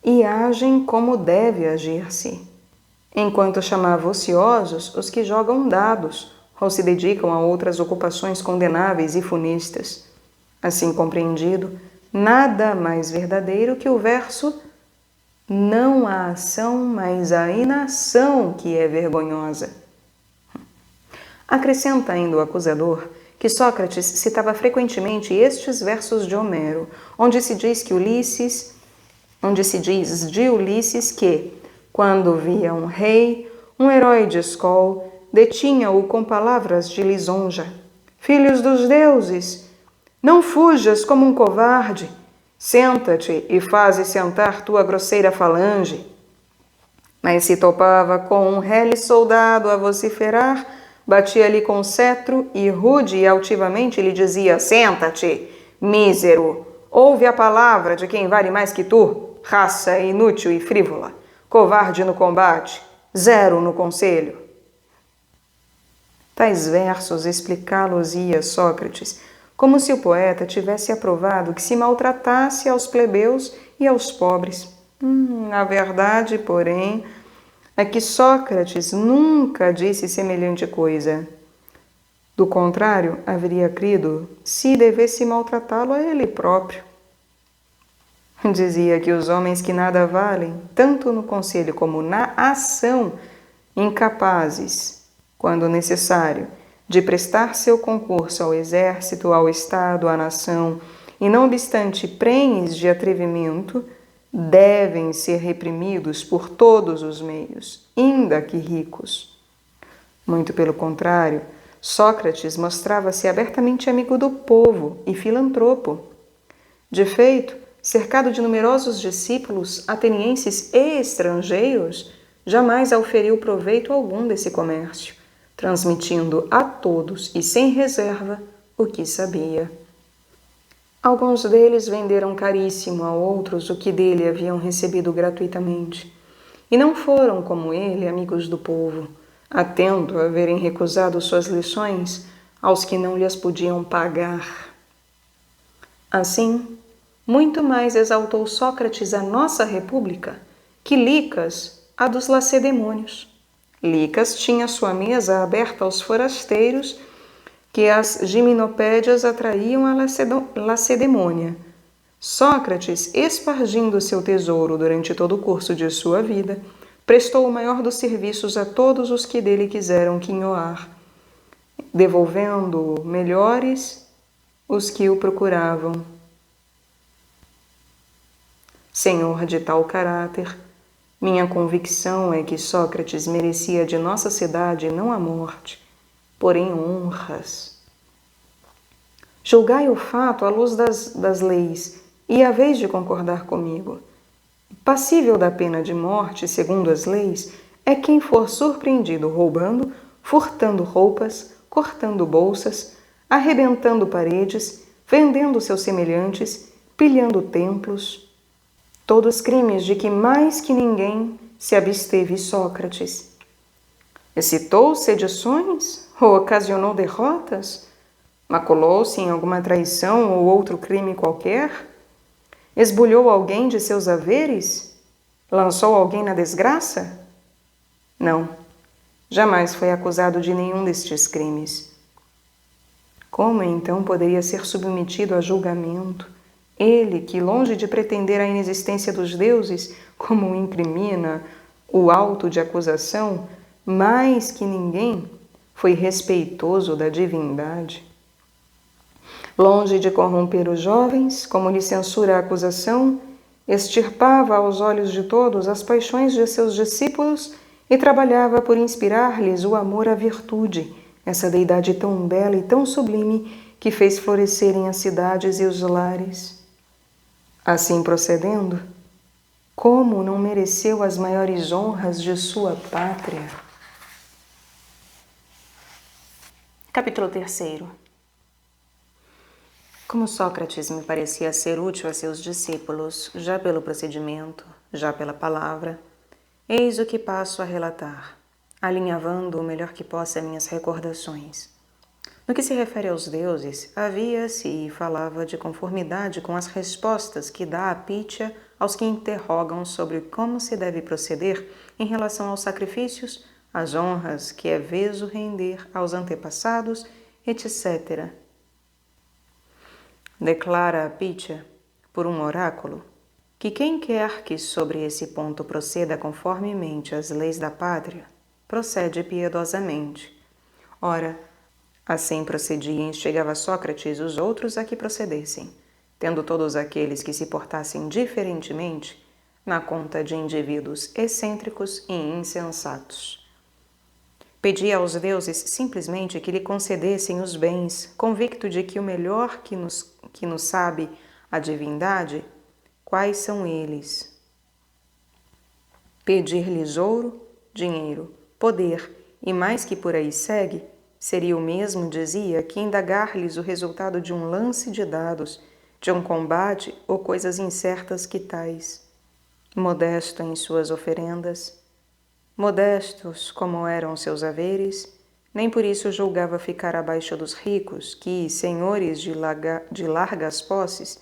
e agem como deve agir-se, enquanto chamava ociosos os que jogam dados ou se dedicam a outras ocupações condenáveis e funestas. Assim compreendido, nada mais verdadeiro que o verso não a ação, mas a inação que é vergonhosa. Acrescenta ainda o acusador que Sócrates citava frequentemente estes versos de Homero, onde se diz de Ulisses que, quando via um rei, um herói de escol, detinha-o com palavras de lisonja. Filhos dos deuses, não fujas como um covarde, senta-te e faze sentar tua grosseira falange. Mas se topava com um rele soldado a vociferar, batia-lhe com cetro e rude e altivamente lhe dizia: senta-te, mísero, ouve a palavra de quem vale mais que tu, raça inútil e frívola, covarde no combate, zero no conselho. Tais versos explicá-los-ia Sócrates, como se o poeta tivesse aprovado que se maltratasse aos plebeus e aos pobres. A verdade, porém, é que Sócrates nunca disse semelhante coisa. Do contrário, haveria crido se devesse maltratá-lo a ele próprio. Dizia que os homens que nada valem, tanto no conselho como na ação, incapazes, quando necessário, de prestar seu concurso ao exército, ao Estado, à nação, e não obstante prenhes de atrevimento, devem ser reprimidos por todos os meios, ainda que ricos. Muito pelo contrário, Sócrates mostrava-se abertamente amigo do povo e filantropo. De feito, cercado de numerosos discípulos atenienses e estrangeiros, jamais auferiu proveito algum desse comércio, transmitindo a todos e sem reserva o que sabia. Alguns deles venderam caríssimo a outros o que dele haviam recebido gratuitamente, e não foram, como ele, amigos do povo, atento a verem recusado suas lições aos que não lhes podiam pagar. Assim, muito mais exaltou Sócrates a nossa república que Licas a dos lacedemônios. Licas tinha sua mesa aberta aos forasteiros que as giminopédias atraíam à Lacedemônia. Sócrates, espargindo seu tesouro durante todo o curso de sua vida, prestou o maior dos serviços a todos os que dele quiseram quinhoar, devolvendo melhores os que o procuravam. Senhor de tal caráter, minha convicção é que Sócrates merecia de nossa cidade não a morte, porém honras. Julgai o fato à luz das leis, e haveis de concordar comigo. Passível da pena de morte, segundo as leis, é quem for surpreendido roubando, furtando roupas, cortando bolsas, arrebentando paredes, vendendo seus semelhantes, pilhando templos. Todos crimes de que mais que ninguém se absteve Sócrates. Excitou sedições ou ocasionou derrotas? Maculou-se em alguma traição ou outro crime qualquer? Esbulhou alguém de seus haveres? Lançou alguém na desgraça? Não, jamais foi acusado de nenhum destes crimes. Como então poderia ser submetido a julgamento? Ele que, longe de pretender a inexistência dos deuses, como o incrimina o auto de acusação, mais que ninguém foi respeitoso da divindade. Longe de corromper os jovens, como lhe censura a acusação, extirpava aos olhos de todos as paixões de seus discípulos e trabalhava por inspirar-lhes o amor à virtude, essa deidade tão bela e tão sublime que fez florescerem as cidades e os lares. Assim procedendo, como não mereceu as maiores honras de sua pátria? Capítulo 3. Como Sócrates me parecia ser útil a seus discípulos, já pelo procedimento, já pela palavra, eis o que passo a relatar, alinhavando o melhor que possa minhas recordações. No que se refere aos deuses, havia-se e falava de conformidade com as respostas que dá a Pítia aos que interrogam sobre como se deve proceder em relação aos sacrifícios, às honras que é vezo render aos antepassados, etc. Declara a Pítia, por um oráculo, que quem quer que sobre esse ponto proceda conformemente às leis da pátria, procede piedosamente. Ora, assim procedia e instigava Sócrates os outros a que procedessem, tendo todos aqueles que se portassem diferentemente na conta de indivíduos excêntricos e insensatos. Pedia aos deuses simplesmente que lhe concedessem os bens, convicto de que o melhor que nos sabe a divindade, quais são eles? Pedir-lhes ouro, dinheiro, poder e mais que por aí segue, seria o mesmo, dizia, que indagar-lhes o resultado de um lance de dados, de um combate ou coisas incertas que tais. Modesto em suas oferendas, modestos como eram seus haveres, nem por isso julgava ficar abaixo dos ricos, que, senhores de largas posses,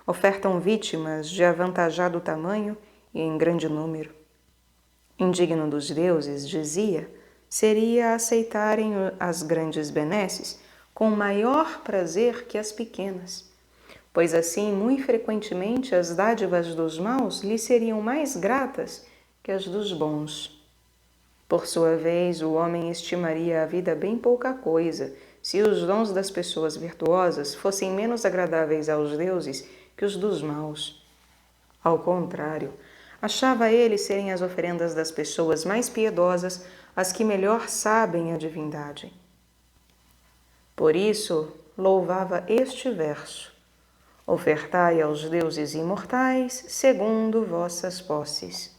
ofertam vítimas de avantajado tamanho e em grande número. Indigno dos deuses, dizia, seria aceitarem as grandes benesses com maior prazer que as pequenas, pois assim, muito frequentemente, as dádivas dos maus lhe seriam mais gratas que as dos bons. Por sua vez, o homem estimaria a vida bem pouca coisa, se os dons das pessoas virtuosas fossem menos agradáveis aos deuses que os dos maus. Ao contrário, achava ele serem as oferendas das pessoas mais piedosas as que melhor sabem a divindade. Por isso, louvava este verso: ofertai aos deuses imortais segundo vossas posses.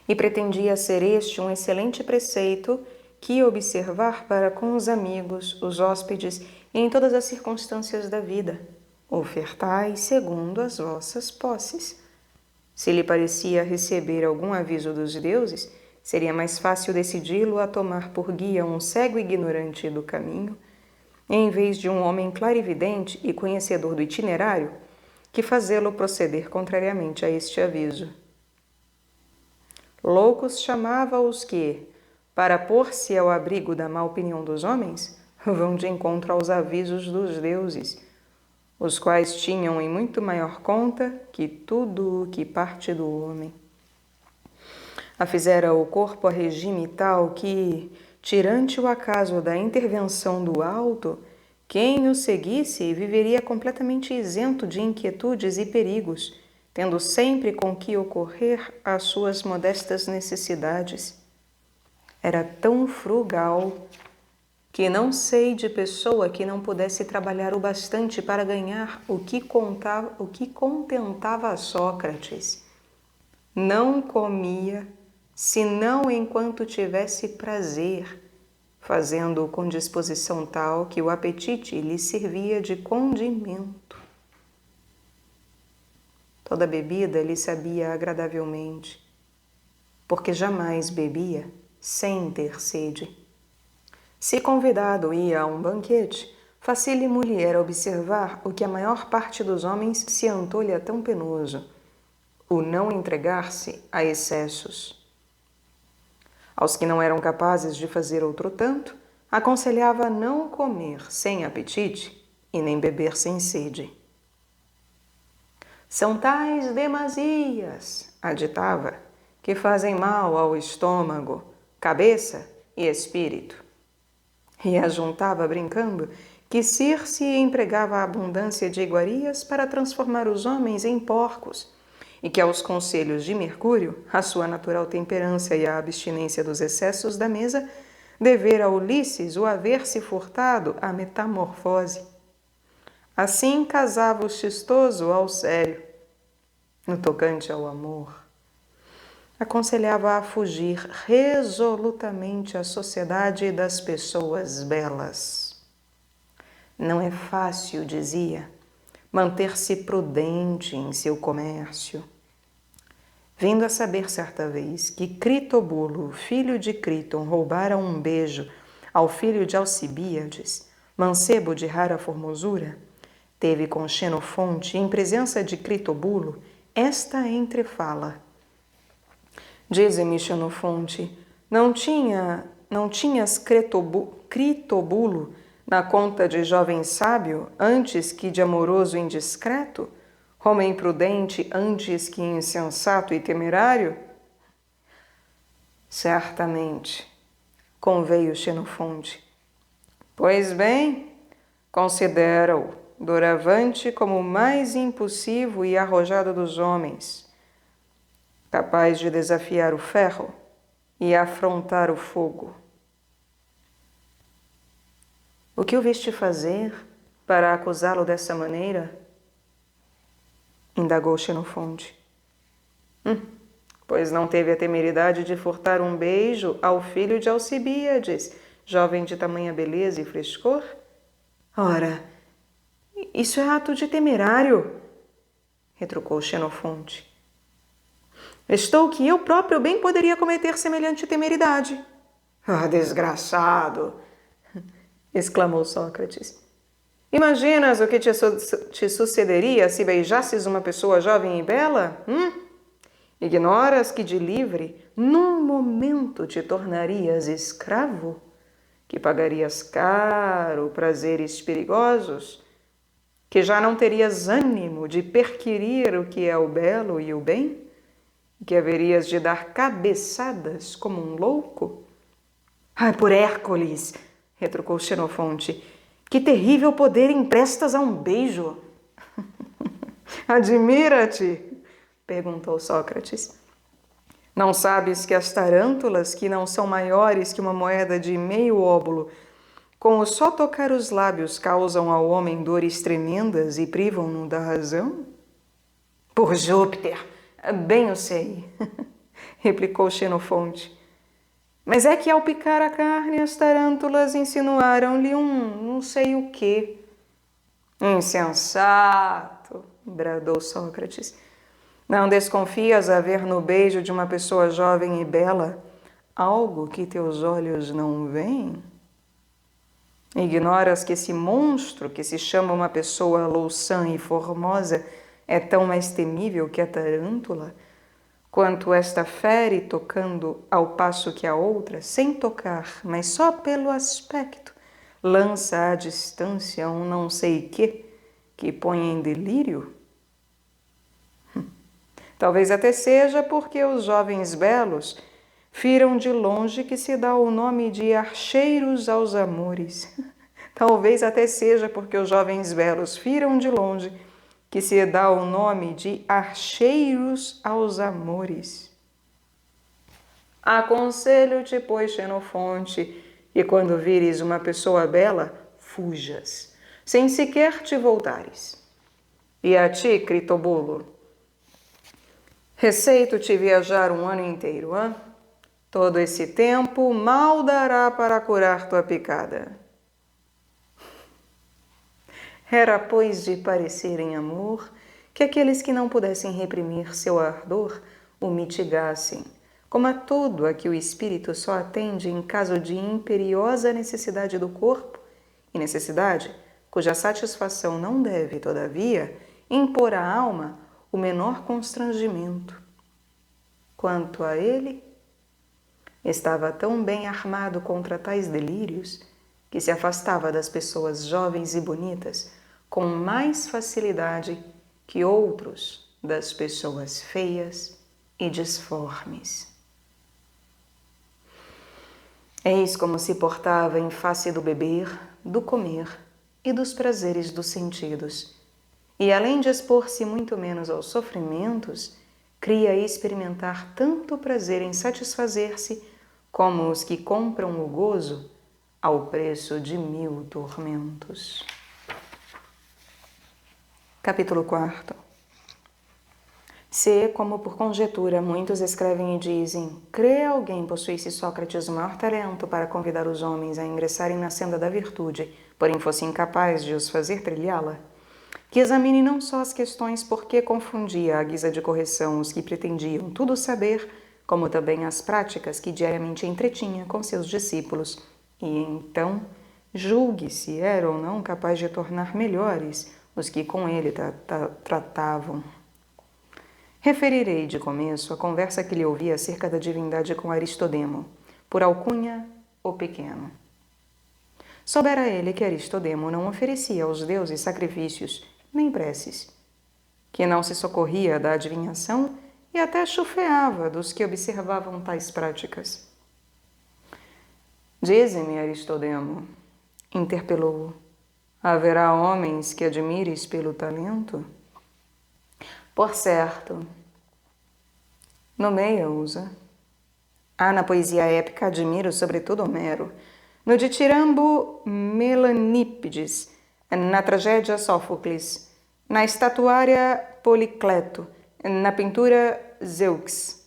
E pretendia ser este um excelente preceito que observar para com os amigos, os hóspedes e em todas as circunstâncias da vida. Ofertai segundo as vossas posses. Se lhe parecia receber algum aviso dos deuses, seria mais fácil decidi-lo a tomar por guia um cego ignorante do caminho, em vez de um homem clarividente e conhecedor do itinerário, que fazê-lo proceder contrariamente a este aviso. Loucos chamava os que, para pôr-se ao abrigo da má opinião dos homens, vão de encontro aos avisos dos deuses, os quais tinham em muito maior conta que tudo o que parte do homem. Afizera o corpo a regime tal que, tirante o acaso da intervenção do alto, quem o seguisse viveria completamente isento de inquietudes e perigos, tendo sempre com que ocorrer às suas modestas necessidades. Era tão frugal que não sei de pessoa que não pudesse trabalhar o bastante para ganhar o que contentava a Sócrates. Não comia, senão enquanto tivesse prazer, fazendo-o com disposição tal que o apetite lhe servia de condimento. Toda bebida lhe sabia agradavelmente, porque jamais bebia sem ter sede. Se convidado ia a um banquete, facile-mo lhe era observar o que a maior parte dos homens se antolha tão penoso: o não entregar-se a excessos. Aos que não eram capazes de fazer outro tanto, aconselhava não comer sem apetite e nem beber sem sede. São tais demasias, aditava, que fazem mal ao estômago, cabeça e espírito. E ajuntava, brincando, que Circe empregava a abundância de iguarias para transformar os homens em porcos, e que aos conselhos de Mercúrio, a sua natural temperança e a abstinência dos excessos da mesa, devera a Ulisses o haver-se furtado à metamorfose. Assim casava o chistoso ao sério. No tocante ao amor, aconselhava a fugir resolutamente à sociedade das pessoas belas. Não é fácil, dizia, manter-se prudente em seu comércio. Vindo a saber certa vez que Critobulo, filho de Criton, roubara um beijo ao filho de Alcibíades, mancebo de rara formosura, teve com Xenofonte, em presença de Critobulo, esta entrefala: dize-me, Xenofonte, não tinhas Critobulo na conta de jovem sábio antes que de amoroso indiscreto? Homem prudente antes que insensato e temerário? Certamente, conveio Xenofonte. Pois bem, considera-o doravante como o mais impulsivo e arrojado dos homens, capaz de desafiar o ferro e afrontar o fogo. O que o viste fazer para acusá-lo dessa maneira? Indagou Xenofonte. Pois não teve a temeridade de furtar um beijo ao filho de Alcibíades, jovem de tamanha beleza e frescor? Ora, isso é ato de temerário, retrucou Xenofonte. Estou que eu próprio bem poderia cometer semelhante temeridade. Ah, desgraçado! Exclamou Sócrates. Imaginas o que te sucederia se beijasses uma pessoa jovem e bela? Ignoras que de livre, num momento te tornarias escravo? Que pagarias caro prazeres perigosos? Que já não terias ânimo de perquirir o que é o belo e o bem? Que haverias de dar cabeçadas como um louco? Ai, por Hércules, retrucou Xenofonte, que terrível poder emprestas a um beijo! Admira-te, perguntou Sócrates. Não sabes que as tarântulas, que não são maiores que uma moeda de meio óbolo, com o só tocar os lábios causam ao homem dores tremendas e privam-no da razão? Por Júpiter, bem o sei, replicou Xenofonte. Mas é que ao picar a carne, as tarântulas insinuaram-lhe não sei o quê. Insensato, bradou Sócrates. Não desconfias haver no beijo de uma pessoa jovem e bela algo que teus olhos não veem? Ignoras que esse monstro que se chama uma pessoa louçã e formosa é tão mais temível que a tarântula, quanto esta fere tocando ao passo que a outra, sem tocar, mas só pelo aspecto, lança à distância um não sei que põe em delírio? Talvez até seja porque os jovens belos firam de longe que se dá o nome de archeiros aos amores. Talvez até seja porque os jovens belos firam de longe que se dá o nome de archeiros aos amores. Aconselho-te, pois, Xenofonte, que quando vires uma pessoa bela, fujas, sem sequer te voltares. E a ti, Critobulo, receito-te viajar um ano inteiro, hã? Todo esse tempo mal dará para curar tua picada. Era, pois, de parecer em amor que aqueles que não pudessem reprimir seu ardor o mitigassem, como a tudo a que o espírito só atende em caso de imperiosa necessidade do corpo, e necessidade cuja satisfação não deve, todavia, impor à alma o menor constrangimento. Quanto a ele, estava tão bem armado contra tais delírios que se afastava das pessoas jovens e bonitas com mais facilidade que outros das pessoas feias e disformes. Eis como se portava em face do beber, do comer e dos prazeres dos sentidos, e além de expor-se muito menos aos sofrimentos, cria experimentar tanto prazer em satisfazer-se como os que compram o gozo ao preço de 1000 tormentos. Capítulo 4. Se, como por conjetura, muitos escrevem e dizem, crê alguém possuísse Sócrates o maior talento para convidar os homens a ingressarem na senda da virtude, porém fosse incapaz de os fazer trilhá-la, que examine não só as questões por que confundia à guisa de correção os que pretendiam tudo saber, como também as práticas que diariamente entretinha com seus discípulos, e então julgue se era ou não capaz de tornar melhores os que com ele tratavam. Referirei de começo a conversa que lhe ouvi acerca da divindade com Aristodemo, por alcunha o Pequeno. Soubera ele que Aristodemo não oferecia aos deuses sacrifícios nem preces, que não se socorria da adivinhação e até chufeava dos que observavam tais práticas. Dize-me, Aristodemo, interpelou-o, haverá homens que admires pelo talento? Por certo, nomeia-os. Há na poesia épica admiro sobretudo Homero, no ditirambo Melanípides, na tragédia Sófocles, na estatuária Policleto, na pintura Zeuxis.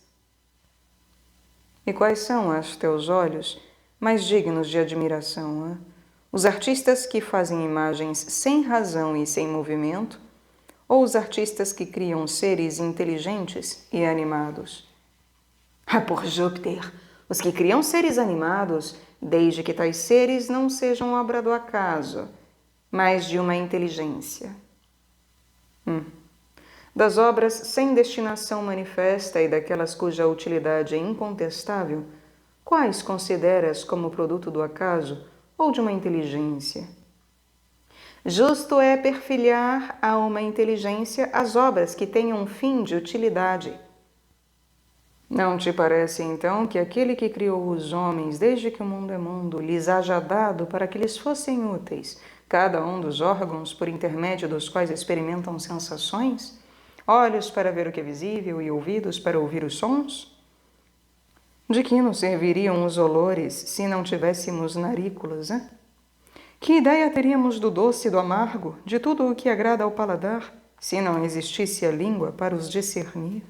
E quais são, aos teus olhos, mais dignos de admiração? Os artistas que fazem imagens sem razão e sem movimento, ou os artistas que criam seres inteligentes e animados? Por Júpiter, os que criam seres animados, desde que tais seres não sejam obra do acaso, mas de uma inteligência. Das obras sem destinação manifesta e daquelas cuja utilidade é incontestável, quais consideras como produto do acaso ou de uma inteligência? Justo é perfilhar a uma inteligência as obras que tenham um fim de utilidade. Não te parece, então, que aquele que criou os homens desde que o mundo é mundo lhes haja dado para que lhes fossem úteis cada um dos órgãos por intermédio dos quais experimentam sensações? Olhos para ver o que é visível e ouvidos para ouvir os sons? De que nos serviriam os olores se não tivéssemos narículas, hein? Que ideia teríamos do doce e do amargo, de tudo o que agrada ao paladar, se não existisse a língua para os discernir?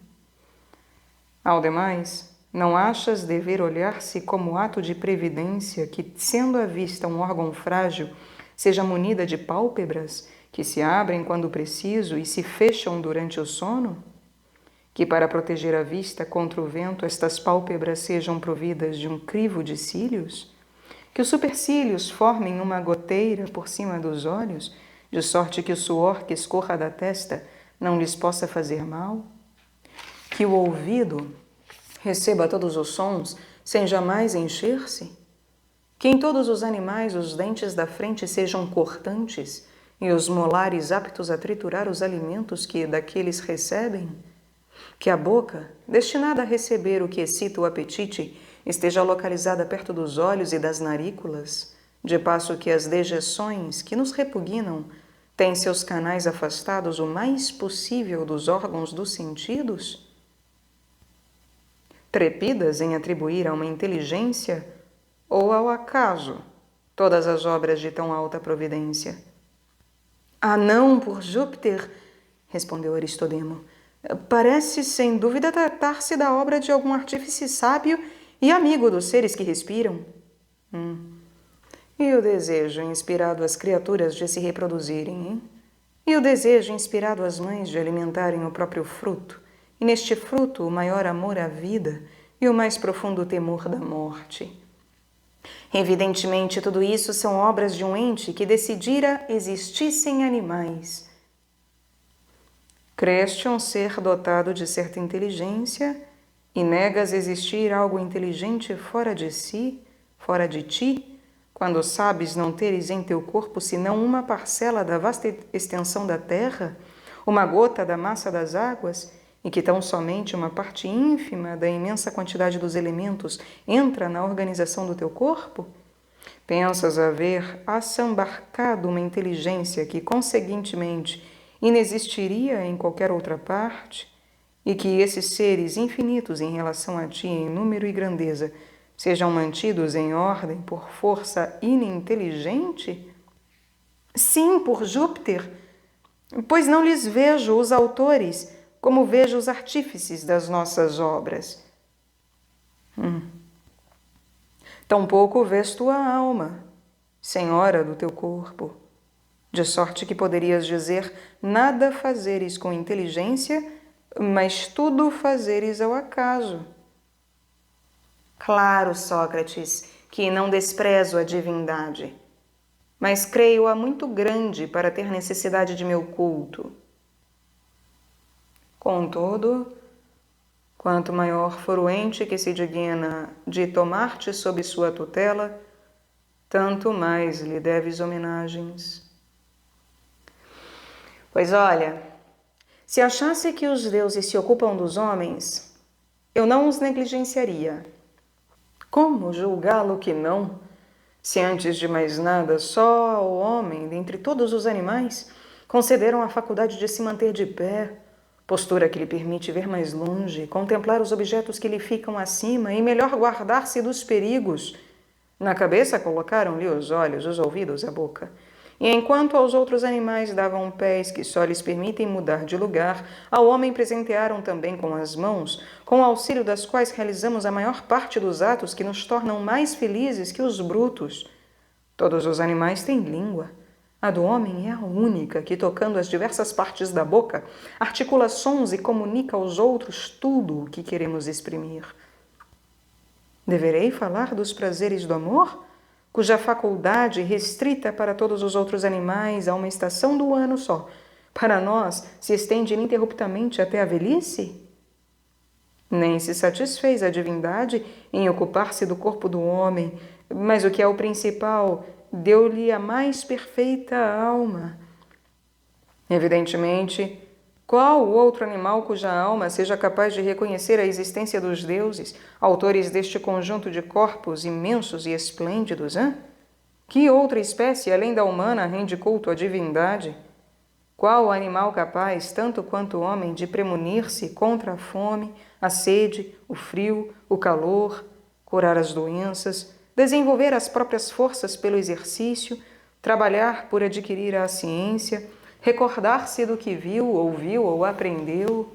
Ao demais, não achas dever olhar-se como ato de previdência que, sendo a vista um órgão frágil, seja munida de pálpebras que se abrem quando preciso e se fecham durante o sono? Que para proteger a vista contra o vento estas pálpebras sejam providas de um crivo de cílios? Que os supercílios formem uma goteira por cima dos olhos, de sorte que o suor que escorra da testa não lhes possa fazer mal? Que o ouvido receba todos os sons sem jamais encher-se? Que em todos os animais os dentes da frente sejam cortantes e os molares aptos a triturar os alimentos que daqueles recebem? Que a boca, destinada a receber o que excita o apetite, esteja localizada perto dos olhos e das narículas, de passo que as dejeções que nos repugnam têm seus canais afastados o mais possível dos órgãos dos sentidos? Trepidas em atribuir a uma inteligência ou ao acaso todas as obras de tão alta providência? Ah, não, por Júpiter, respondeu Aristodemo. Parece, sem dúvida, tratar-se da obra de algum artífice sábio e amigo dos seres que respiram. E o desejo inspirado às criaturas de se reproduzirem, hein? E o desejo inspirado às mães de alimentarem o próprio fruto, e neste fruto o maior amor à vida e o mais profundo temor da morte. Evidentemente, tudo isso são obras de um ente que decidira existissem animais. Creste um ser dotado de certa inteligência e negas existir algo inteligente fora de si, fora de ti, quando sabes não teres em teu corpo senão uma parcela da vasta extensão da terra, uma gota da massa das águas, e que tão somente uma parte ínfima da imensa quantidade dos elementos entra na organização do teu corpo? Pensas haver assambarcado uma inteligência que, conseguintemente, inexistiria em qualquer outra parte, e que esses seres infinitos em relação a ti em número e grandeza sejam mantidos em ordem por força ininteligente? Sim, por Júpiter, pois não lhes vejo os autores como vejo os artífices das nossas obras. Tampouco vês tua alma, senhora do teu corpo, de sorte que poderias dizer nada fazeres com inteligência, mas tudo fazeres ao acaso. Claro, Sócrates, que não desprezo a divindade, mas creio-a muito grande para ter necessidade de meu culto. Contudo, quanto maior for o ente que se digna de tomar-te sob sua tutela, tanto mais lhe deves homenagens. Pois olha, se achasse que os deuses se ocupam dos homens, eu não os negligenciaria. Como julgá-lo que não, se antes de mais nada só ao homem, dentre todos os animais, concederam a faculdade de se manter de pé, postura que lhe permite ver mais longe, contemplar os objetos que lhe ficam acima e melhor guardar-se dos perigos. Na cabeça colocaram-lhe os olhos, os ouvidos, a boca. E enquanto aos outros animais davam pés que só lhes permitem mudar de lugar, ao homem presentearam também com as mãos, com o auxílio das quais realizamos a maior parte dos atos que nos tornam mais felizes que os brutos. Todos os animais têm língua. A do homem é a única que, tocando as diversas partes da boca, articula sons e comunica aos outros tudo o que queremos exprimir. Deverei falar dos prazeres do amor, cuja faculdade, restrita para todos os outros animais a uma estação do ano só, para nós se estende ininterruptamente até a velhice? Nem se satisfez a divindade em ocupar-se do corpo do homem, mas o que é o principal, deu-lhe a mais perfeita alma. Evidentemente, qual outro animal cuja alma seja capaz de reconhecer a existência dos deuses, autores deste conjunto de corpos imensos e esplêndidos, hein? Que outra espécie, além da humana, rende culto à divindade? Qual animal capaz, tanto quanto o homem, de premunir-se contra a fome, a sede, o frio, o calor, curar as doenças, desenvolver as próprias forças pelo exercício, trabalhar por adquirir a ciência, recordar-se do que viu, ouviu ou aprendeu?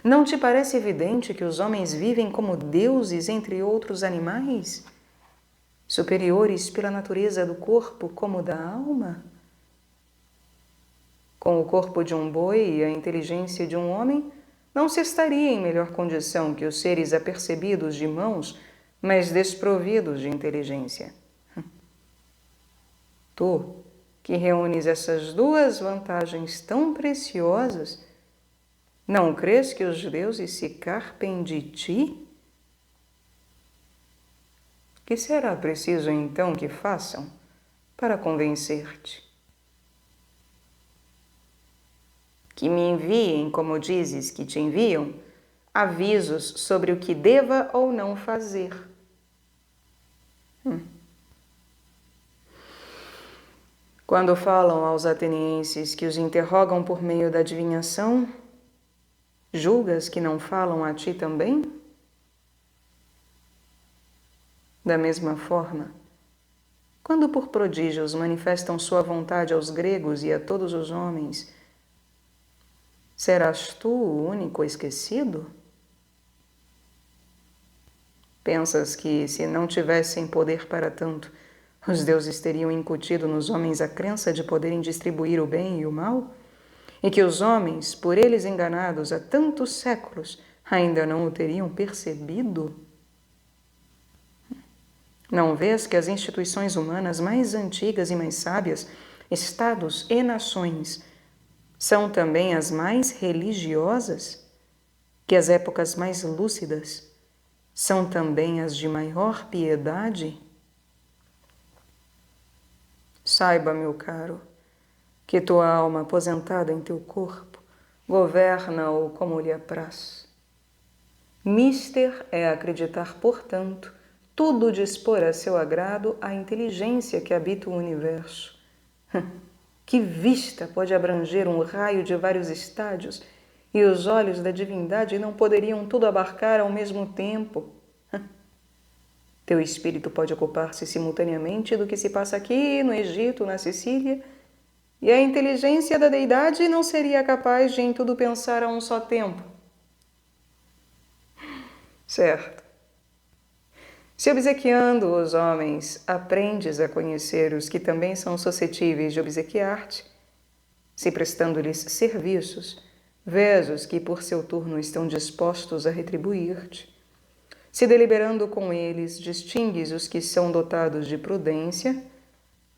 Não te parece evidente que os homens vivem como deuses entre outros animais, superiores pela natureza do corpo como da alma? Com o corpo de um boi e a inteligência de um homem, não se estaria em melhor condição que os seres apercebidos de mãos, mas desprovidos de inteligência. Tu, que reúnes essas duas vantagens tão preciosas, não crês que os deuses se carpem de ti? Que será preciso então que façam para convencer-te? Que me enviem, como dizes que te enviam, avisos sobre o que deva ou não fazer. Quando falam aos atenienses que os interrogam por meio da adivinhação, julgas que não falam a ti também? Da mesma forma, quando por prodígios manifestam sua vontade aos gregos e a todos os homens, serás tu o único esquecido? Pensas que, se não tivessem poder para tanto, os deuses teriam incutido nos homens a crença de poderem distribuir o bem e o mal? E que os homens, por eles enganados há tantos séculos, ainda não o teriam percebido? Não vês que as instituições humanas mais antigas e mais sábias, estados e nações, são também as mais religiosas? Que as épocas mais lúcidas são também as de maior piedade? Saiba, meu caro, que tua alma aposentada em teu corpo governa-o como lhe apraz. Mister é acreditar, portanto, tudo dispor a seu agrado à inteligência que habita o universo. Que vista pode abranger um raio de vários estádios, e os olhos da divindade não poderiam tudo abarcar ao mesmo tempo? Teu espírito pode ocupar-se simultaneamente do que se passa aqui, no Egito, na Sicília, e a inteligência da deidade não seria capaz de em tudo pensar a um só tempo. Certo. Se obsequiando os homens, aprendes a conhecer os que também são suscetíveis de obsequiar-te, se prestando-lhes serviços, vês os que por seu turno estão dispostos a retribuir-te. Se deliberando com eles, distingues os que são dotados de prudência,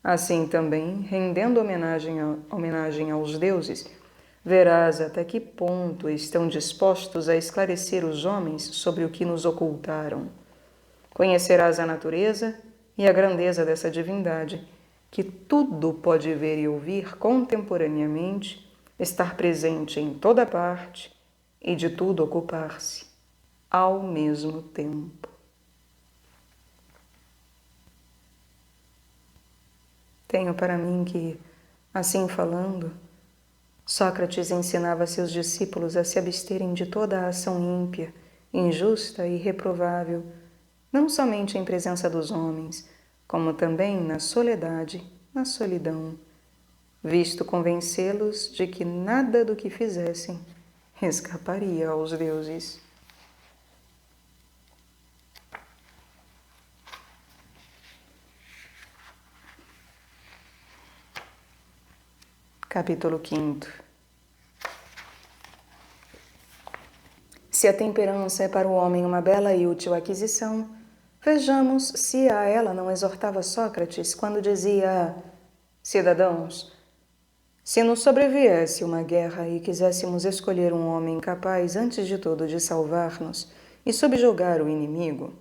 assim também, rendendo homenagem aos deuses, verás até que ponto estão dispostos a esclarecer os homens sobre o que nos ocultaram. Conhecerás a natureza e a grandeza dessa divindade, que tudo pode ver e ouvir contemporaneamente, estar presente em toda parte e de tudo ocupar-se ao mesmo tempo. Tenho para mim que, assim falando, Sócrates ensinava seus discípulos a se absterem de toda a ação ímpia, injusta e reprovável, não somente em presença dos homens, como também na soledade, na solidão, visto convencê-los de que nada do que fizessem escaparia aos deuses. Capítulo 5. Se a temperança é para o homem uma bela e útil aquisição, vejamos se a ela não exortava Sócrates quando dizia: cidadãos, se nos sobreviesse uma guerra e quiséssemos escolher um homem capaz antes de tudo de salvar-nos e subjugar o inimigo,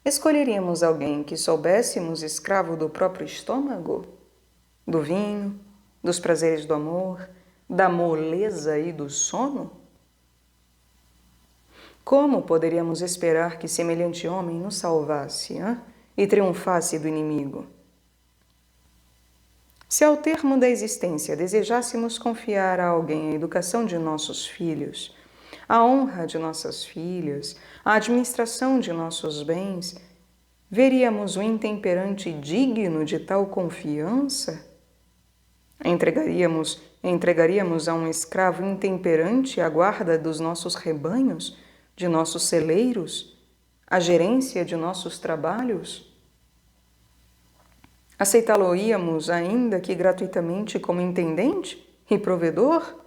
Escolheríamos alguém que soubéssemos escravo do próprio estômago? Do vinho, dos prazeres do amor, da moleza e do sono? Como poderíamos esperar que semelhante homem nos salvasse, hein? E triunfasse do inimigo? Se ao termo da existência desejássemos confiar a alguém a educação de nossos filhos, a honra de nossas filhas, a administração de nossos bens, veríamos o intemperante digno de tal confiança? Entregaríamos a um escravo intemperante a guarda dos nossos rebanhos, de nossos celeiros, a gerência de nossos trabalhos? Aceitá-lo-íamos, ainda que gratuitamente, como intendente e provedor?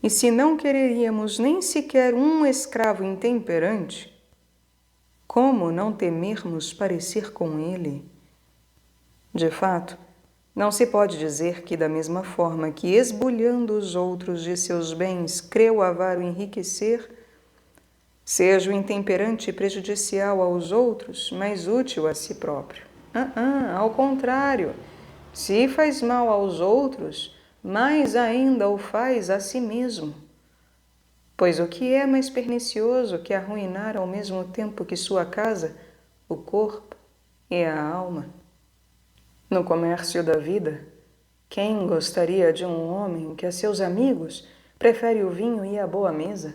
E se não quereríamos nem sequer um escravo intemperante, como não temermos parecer com ele? De fato, não se pode dizer que, da mesma forma que, esbulhando os outros de seus bens, crê o avaro enriquecer, seja o intemperante prejudicial aos outros, mas útil a si próprio. Ao contrário, se faz mal aos outros, mais ainda o faz a si mesmo. Pois o que é mais pernicioso que arruinar ao mesmo tempo que sua casa, o corpo e a alma? No comércio da vida, quem gostaria de um homem que a seus amigos prefere o vinho e a boa mesa?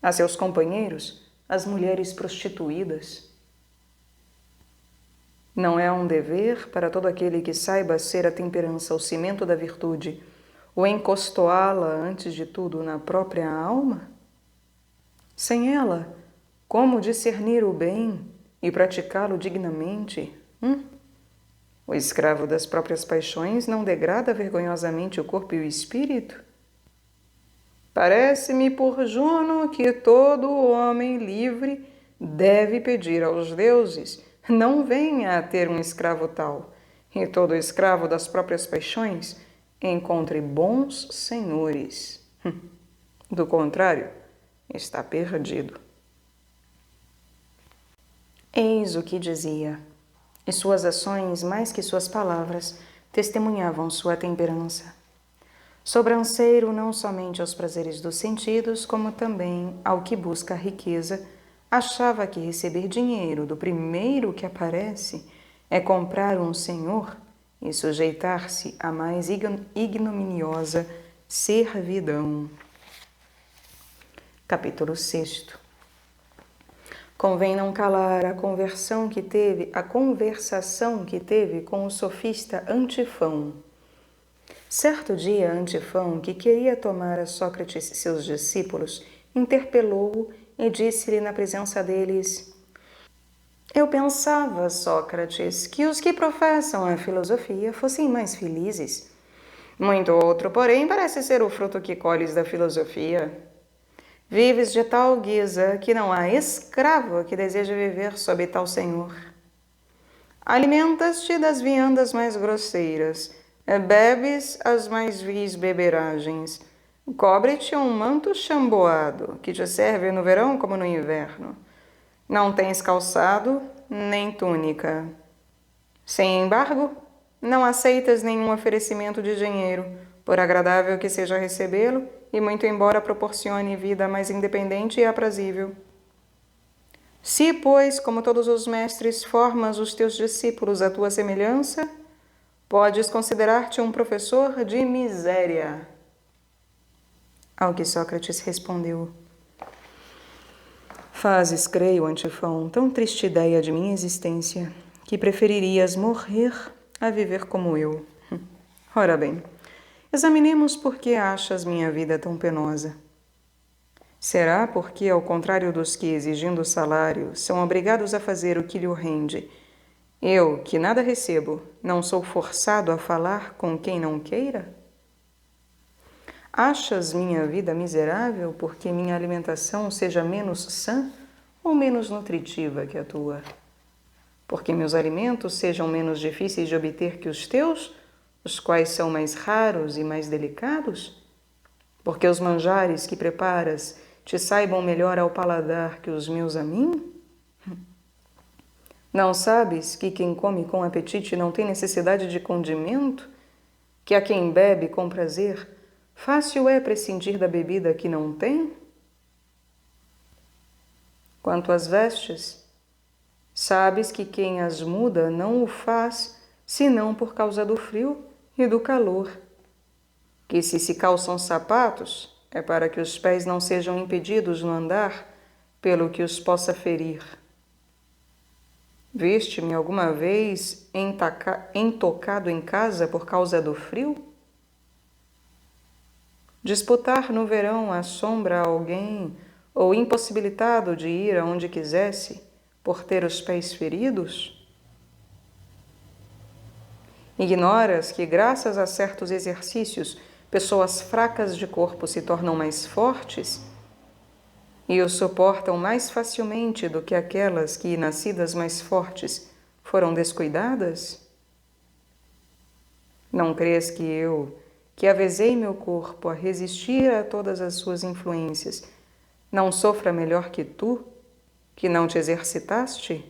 A seus companheiros, as mulheres prostituídas? Não é um dever para todo aquele que saiba ser a temperança o cimento da virtude, ou encostoá-la antes de tudo na própria alma? Sem ela, como discernir o bem e praticá-lo dignamente? O escravo das próprias paixões não degrada vergonhosamente o corpo e o espírito? Parece-me por Juno que todo homem livre deve pedir aos deuses: não venha a ter um escravo tal, e todo escravo das próprias paixões encontre bons senhores. Do contrário, está perdido. Eis o que dizia, e suas ações, mais que suas palavras, testemunhavam sua temperança. Sobranceiro não somente aos prazeres dos sentidos, como também ao que busca a riqueza, achava que receber dinheiro do primeiro que aparece é comprar um senhor e sujeitar-se à mais ignominiosa servidão. Capítulo 6. Convém não calar a conversação que teve com o sofista Antifão. Certo dia, Antifão, que queria tomar a Sócrates e seus discípulos, interpelou-o e disse-lhe na presença deles: Eu pensava, Sócrates, que os que professam a filosofia fossem mais felizes. Muito outro, porém, parece ser o fruto que colhes da filosofia. Vives de tal guisa que não há escravo que deseje viver sob tal senhor. Alimentas-te das viandas mais grosseiras, bebes as mais vis beberagens. Cobre-te um manto chamboado, que te serve no verão como no inverno. Não tens calçado, nem túnica. Sem embargo, não aceitas nenhum oferecimento de dinheiro, por agradável que seja recebê-lo, e muito embora proporcione vida mais independente e aprazível. Se, pois, como todos os mestres, formas os teus discípulos à tua semelhança, podes considerar-te um professor de miséria. Ao que Sócrates respondeu: Fazes, creio, Antifão, tão triste ideia de minha existência, que preferirias morrer a viver como eu. Ora bem, examinemos por que achas minha vida tão penosa. Será porque, ao contrário dos que, exigindo salário, são obrigados a fazer o que lhe rende, eu, que nada recebo, não sou forçado a falar com quem não queira? Achas minha vida miserável porque minha alimentação seja menos sã ou menos nutritiva que a tua? Porque meus alimentos sejam menos difíceis de obter que os teus, os quais são mais raros e mais delicados? Porque os manjares que preparas te saibam melhor ao paladar que os meus a mim? Não sabes que quem come com apetite não tem necessidade de condimento? Que a quem bebe com prazer, fácil é prescindir da bebida que não tem? Quanto às vestes, sabes que quem as muda não o faz senão por causa do frio e do calor. Que se calçam sapatos, é para que os pés não sejam impedidos no andar pelo que os possa ferir. Viste-me alguma vez entocado em casa por causa do frio? Disputar no verão à sombra a alguém ou impossibilitado de ir aonde quisesse por ter os pés feridos? Ignoras que, graças a certos exercícios, pessoas fracas de corpo se tornam mais fortes e o suportam mais facilmente do que aquelas que, nascidas mais fortes, foram descuidadas? Não crês que eu, que avezei meu corpo a resistir a todas as suas influências, não sofra melhor que tu, que não te exercitaste?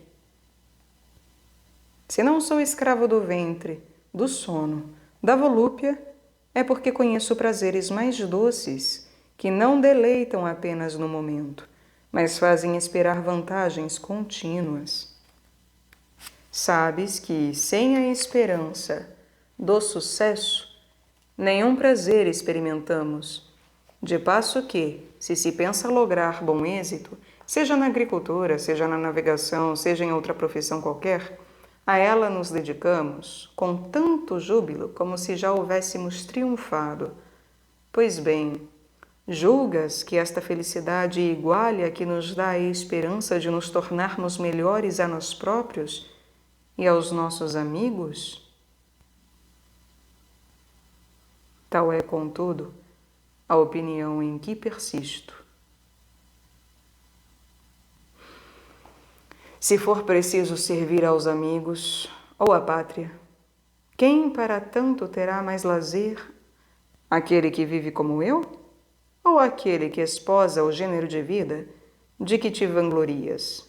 Se não sou escravo do ventre, do sono, da volúpia, é porque conheço prazeres mais doces, que não deleitam apenas no momento, mas fazem esperar vantagens contínuas. Sabes que, sem a esperança do sucesso, nenhum prazer experimentamos, de passo que, se pensa lograr bom êxito, seja na agricultura, seja na navegação, seja em outra profissão qualquer, a ela nos dedicamos com tanto júbilo como se já houvéssemos triunfado. Pois bem, julgas que esta felicidade iguale a que nos dá a esperança de nos tornarmos melhores a nós próprios e aos nossos amigos? Tal é, contudo, a opinião em que persisto. Se for preciso servir aos amigos ou à pátria, quem para tanto terá mais lazer? Aquele que vive como eu? Ou aquele que esposa o gênero de vida de que te vanglorias?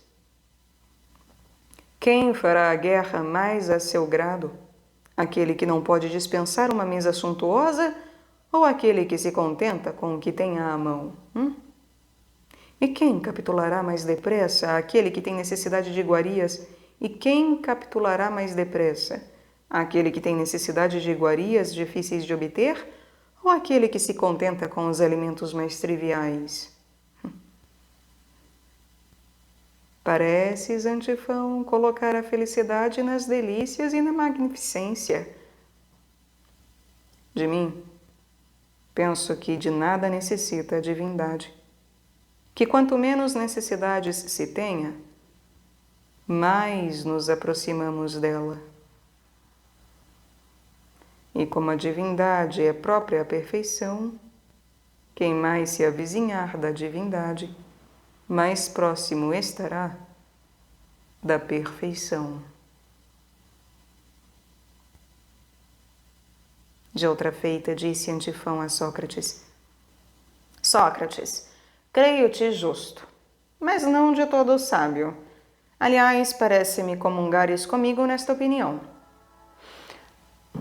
Quem fará a guerra mais a seu grado? Aquele que não pode dispensar uma mesa suntuosa ou aquele que se contenta com o que tem à mão? E quem capitulará mais depressa? Aquele que tem necessidade de iguarias. E quem capitulará mais depressa? Aquele que tem necessidade de iguarias difíceis de obter? Ou aquele que se contenta com os alimentos mais triviais? Pareces, Antifão, colocar a felicidade nas delícias e na magnificência. De mim, penso que de nada necessita a divindade. Que quanto menos necessidades se tenha, mais nos aproximamos dela. E como a divindade é própria perfeição, quem mais se avizinhar da divindade, mais próximo estará da perfeição. De outra feita, disse Antifão a Sócrates: Sócrates, creio-te justo, mas não de todo sábio. Aliás, parece-me comungares comigo nesta opinião.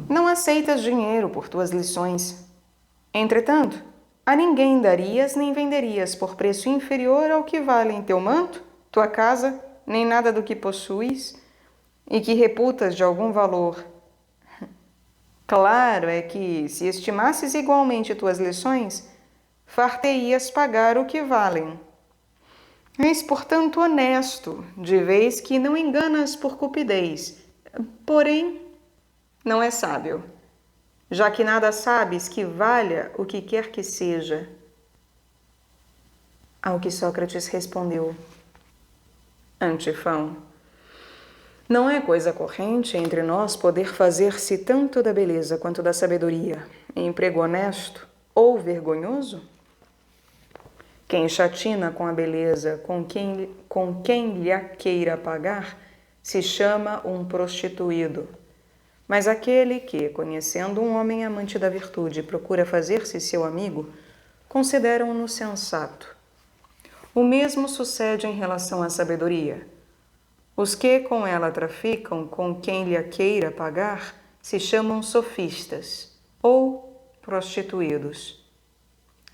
Não aceitas dinheiro por tuas lições. Entretanto, a ninguém darias nem venderias por preço inferior ao que valem teu manto, tua casa, nem nada do que possuis e que reputas de algum valor. Claro é que, se estimasses igualmente tuas lições, far-te-ias pagar o que valem. És, portanto, honesto, de vez que não enganas por cupidez, porém, não é sábio, já que nada sabes que valha o que quer que seja. Ao que Sócrates respondeu: Antifão, não é coisa corrente entre nós poder fazer-se tanto da beleza quanto da sabedoria em emprego honesto ou vergonhoso? Quem chatina com a beleza com quem lhe a queira pagar se chama um prostituído. Mas aquele que, conhecendo um homem amante da virtude, procura fazer-se seu amigo, consideram-no sensato. O mesmo sucede em relação à sabedoria. Os que com ela traficam, com quem lhe a queira pagar, se chamam sofistas ou prostituídos.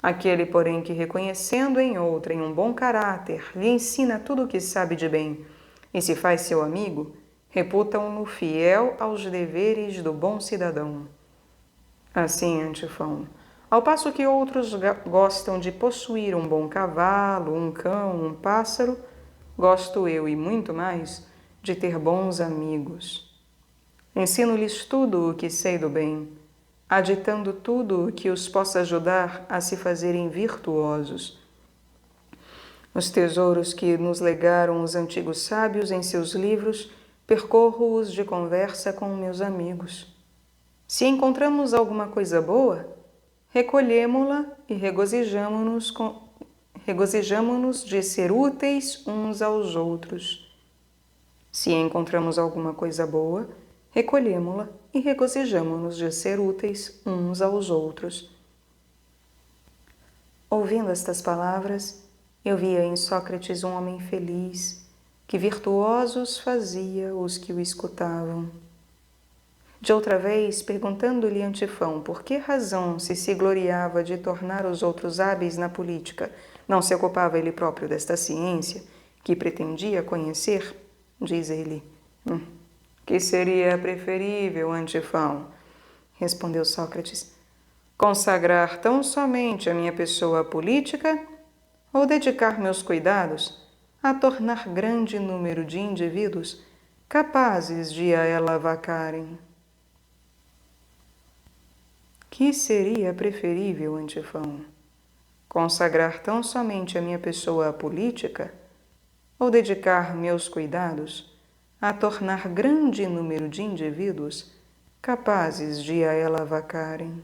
Aquele, porém, que reconhecendo em outrem um bom caráter, lhe ensina tudo o que sabe de bem e se faz seu amigo, reputam-no fiel aos deveres do bom cidadão. Assim, Antifão, ao passo que outros gostam de possuir um bom cavalo, um cão, um pássaro, gosto eu, e muito mais, de ter bons amigos. Ensino-lhes tudo o que sei do bem, aditando tudo o que os possa ajudar a se fazerem virtuosos. Os tesouros que nos legaram os antigos sábios em seus livros, percorro-os de conversa com meus amigos. Se encontramos alguma coisa boa, recolhemo-la e regozijamo-nos de ser úteis uns aos outros. Se encontramos alguma coisa boa, recolhemo-la e regozijamo-nos de ser úteis uns aos outros. Ouvindo estas palavras, eu via em Sócrates um homem feliz, que virtuosos fazia os que o escutavam. De outra vez, perguntando-lhe Antifão por que razão se gloriava de tornar os outros hábeis na política, não se ocupava ele próprio desta ciência, que pretendia conhecer, diz ele, que seria preferível, Antifão, respondeu Sócrates, consagrar tão somente a minha pessoa à política ou dedicar meus cuidados a tornar grande número de indivíduos capazes de a ela vacarem. Que seria preferível, Antifão? Consagrar tão somente a minha pessoa à política ou dedicar meus cuidados a tornar grande número de indivíduos capazes de a ela vacarem?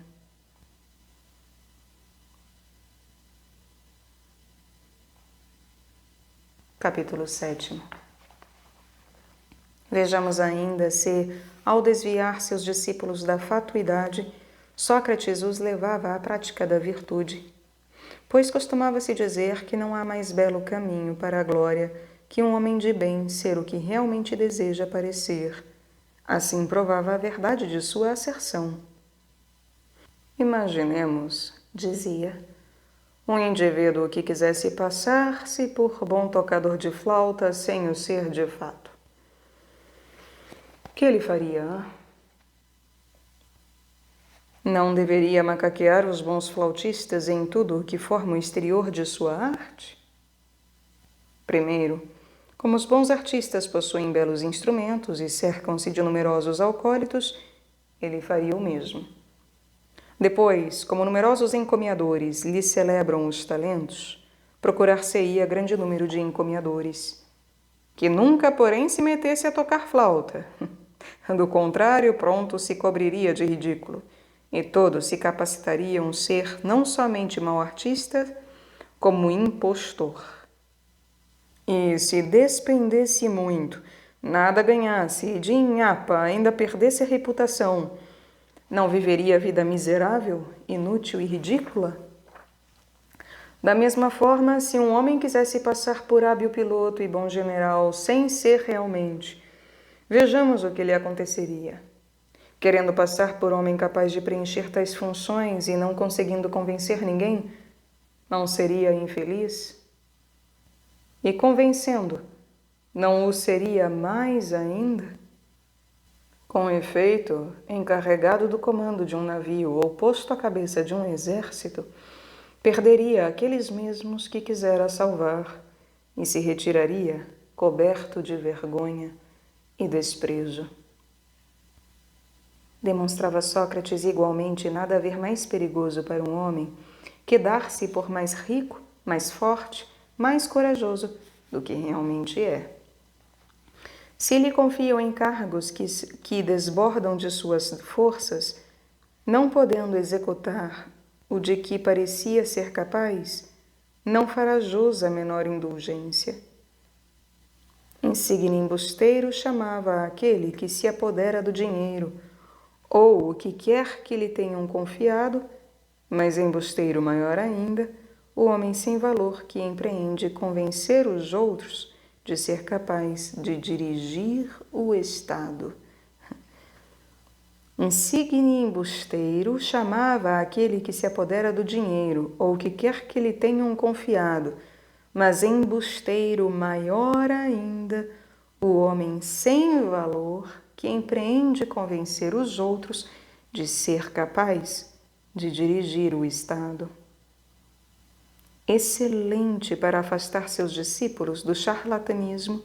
Capítulo 7. Vejamos ainda se, ao desviar seus discípulos da fatuidade, Sócrates os levava à prática da virtude, pois costumava-se dizer que não há mais belo caminho para a glória que um homem de bem ser o que realmente deseja parecer. Assim provava a verdade de sua asserção. Imaginemos, dizia, um indivíduo que quisesse passar-se por bom tocador de flauta sem o ser de fato. O que ele faria? Não deveria macaquear os bons flautistas em tudo o que forma o exterior de sua arte? Primeiro, como os bons artistas possuem belos instrumentos e cercam-se de numerosos acólitos, ele faria o mesmo. Depois, como numerosos encomiadores lhe celebram os talentos, procurar-se-ia grande número de encomiadores, que nunca, porém, se metesse a tocar flauta. Do contrário, pronto se cobriria de ridículo, e todos se capacitariam a ser não somente mau artista, como impostor. E se despendesse muito, nada ganhasse e de inhapa ainda perdesse a reputação, não viveria a vida miserável, inútil e ridícula? Da mesma forma, se um homem quisesse passar por hábil piloto e bom general sem ser realmente, vejamos o que lhe aconteceria. Querendo passar por homem capaz de preencher tais funções e não conseguindo convencer ninguém, não seria infeliz? E convencendo, não o seria mais ainda? Com efeito, encarregado do comando de um navio ou posto à cabeça de um exército, perderia aqueles mesmos que quisera salvar e se retiraria coberto de vergonha e desprezo. Demonstrava Sócrates igualmente nada haver mais perigoso para um homem que dar-se por mais rico, mais forte, mais corajoso do que realmente é. Se lhe confiam encargos que desbordam de suas forças, não podendo executar o de que parecia ser capaz, não fará jus a menor indulgência. Insigne embusteiro chamava aquele que se apodera do dinheiro, ou o que quer que lhe tenham confiado, mas embusteiro maior ainda, o homem sem valor que empreende convencer os outros de ser capaz de dirigir o Estado. Insigne embusteiro chamava aquele que se apodera do dinheiro, ou que quer que lhe tenham confiado, mas embusteiro maior ainda, o homem sem valor que empreende convencer os outros de ser capaz de dirigir o Estado. Excelente para afastar seus discípulos do charlatanismo,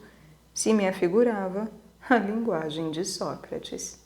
se me afigurava a linguagem de Sócrates.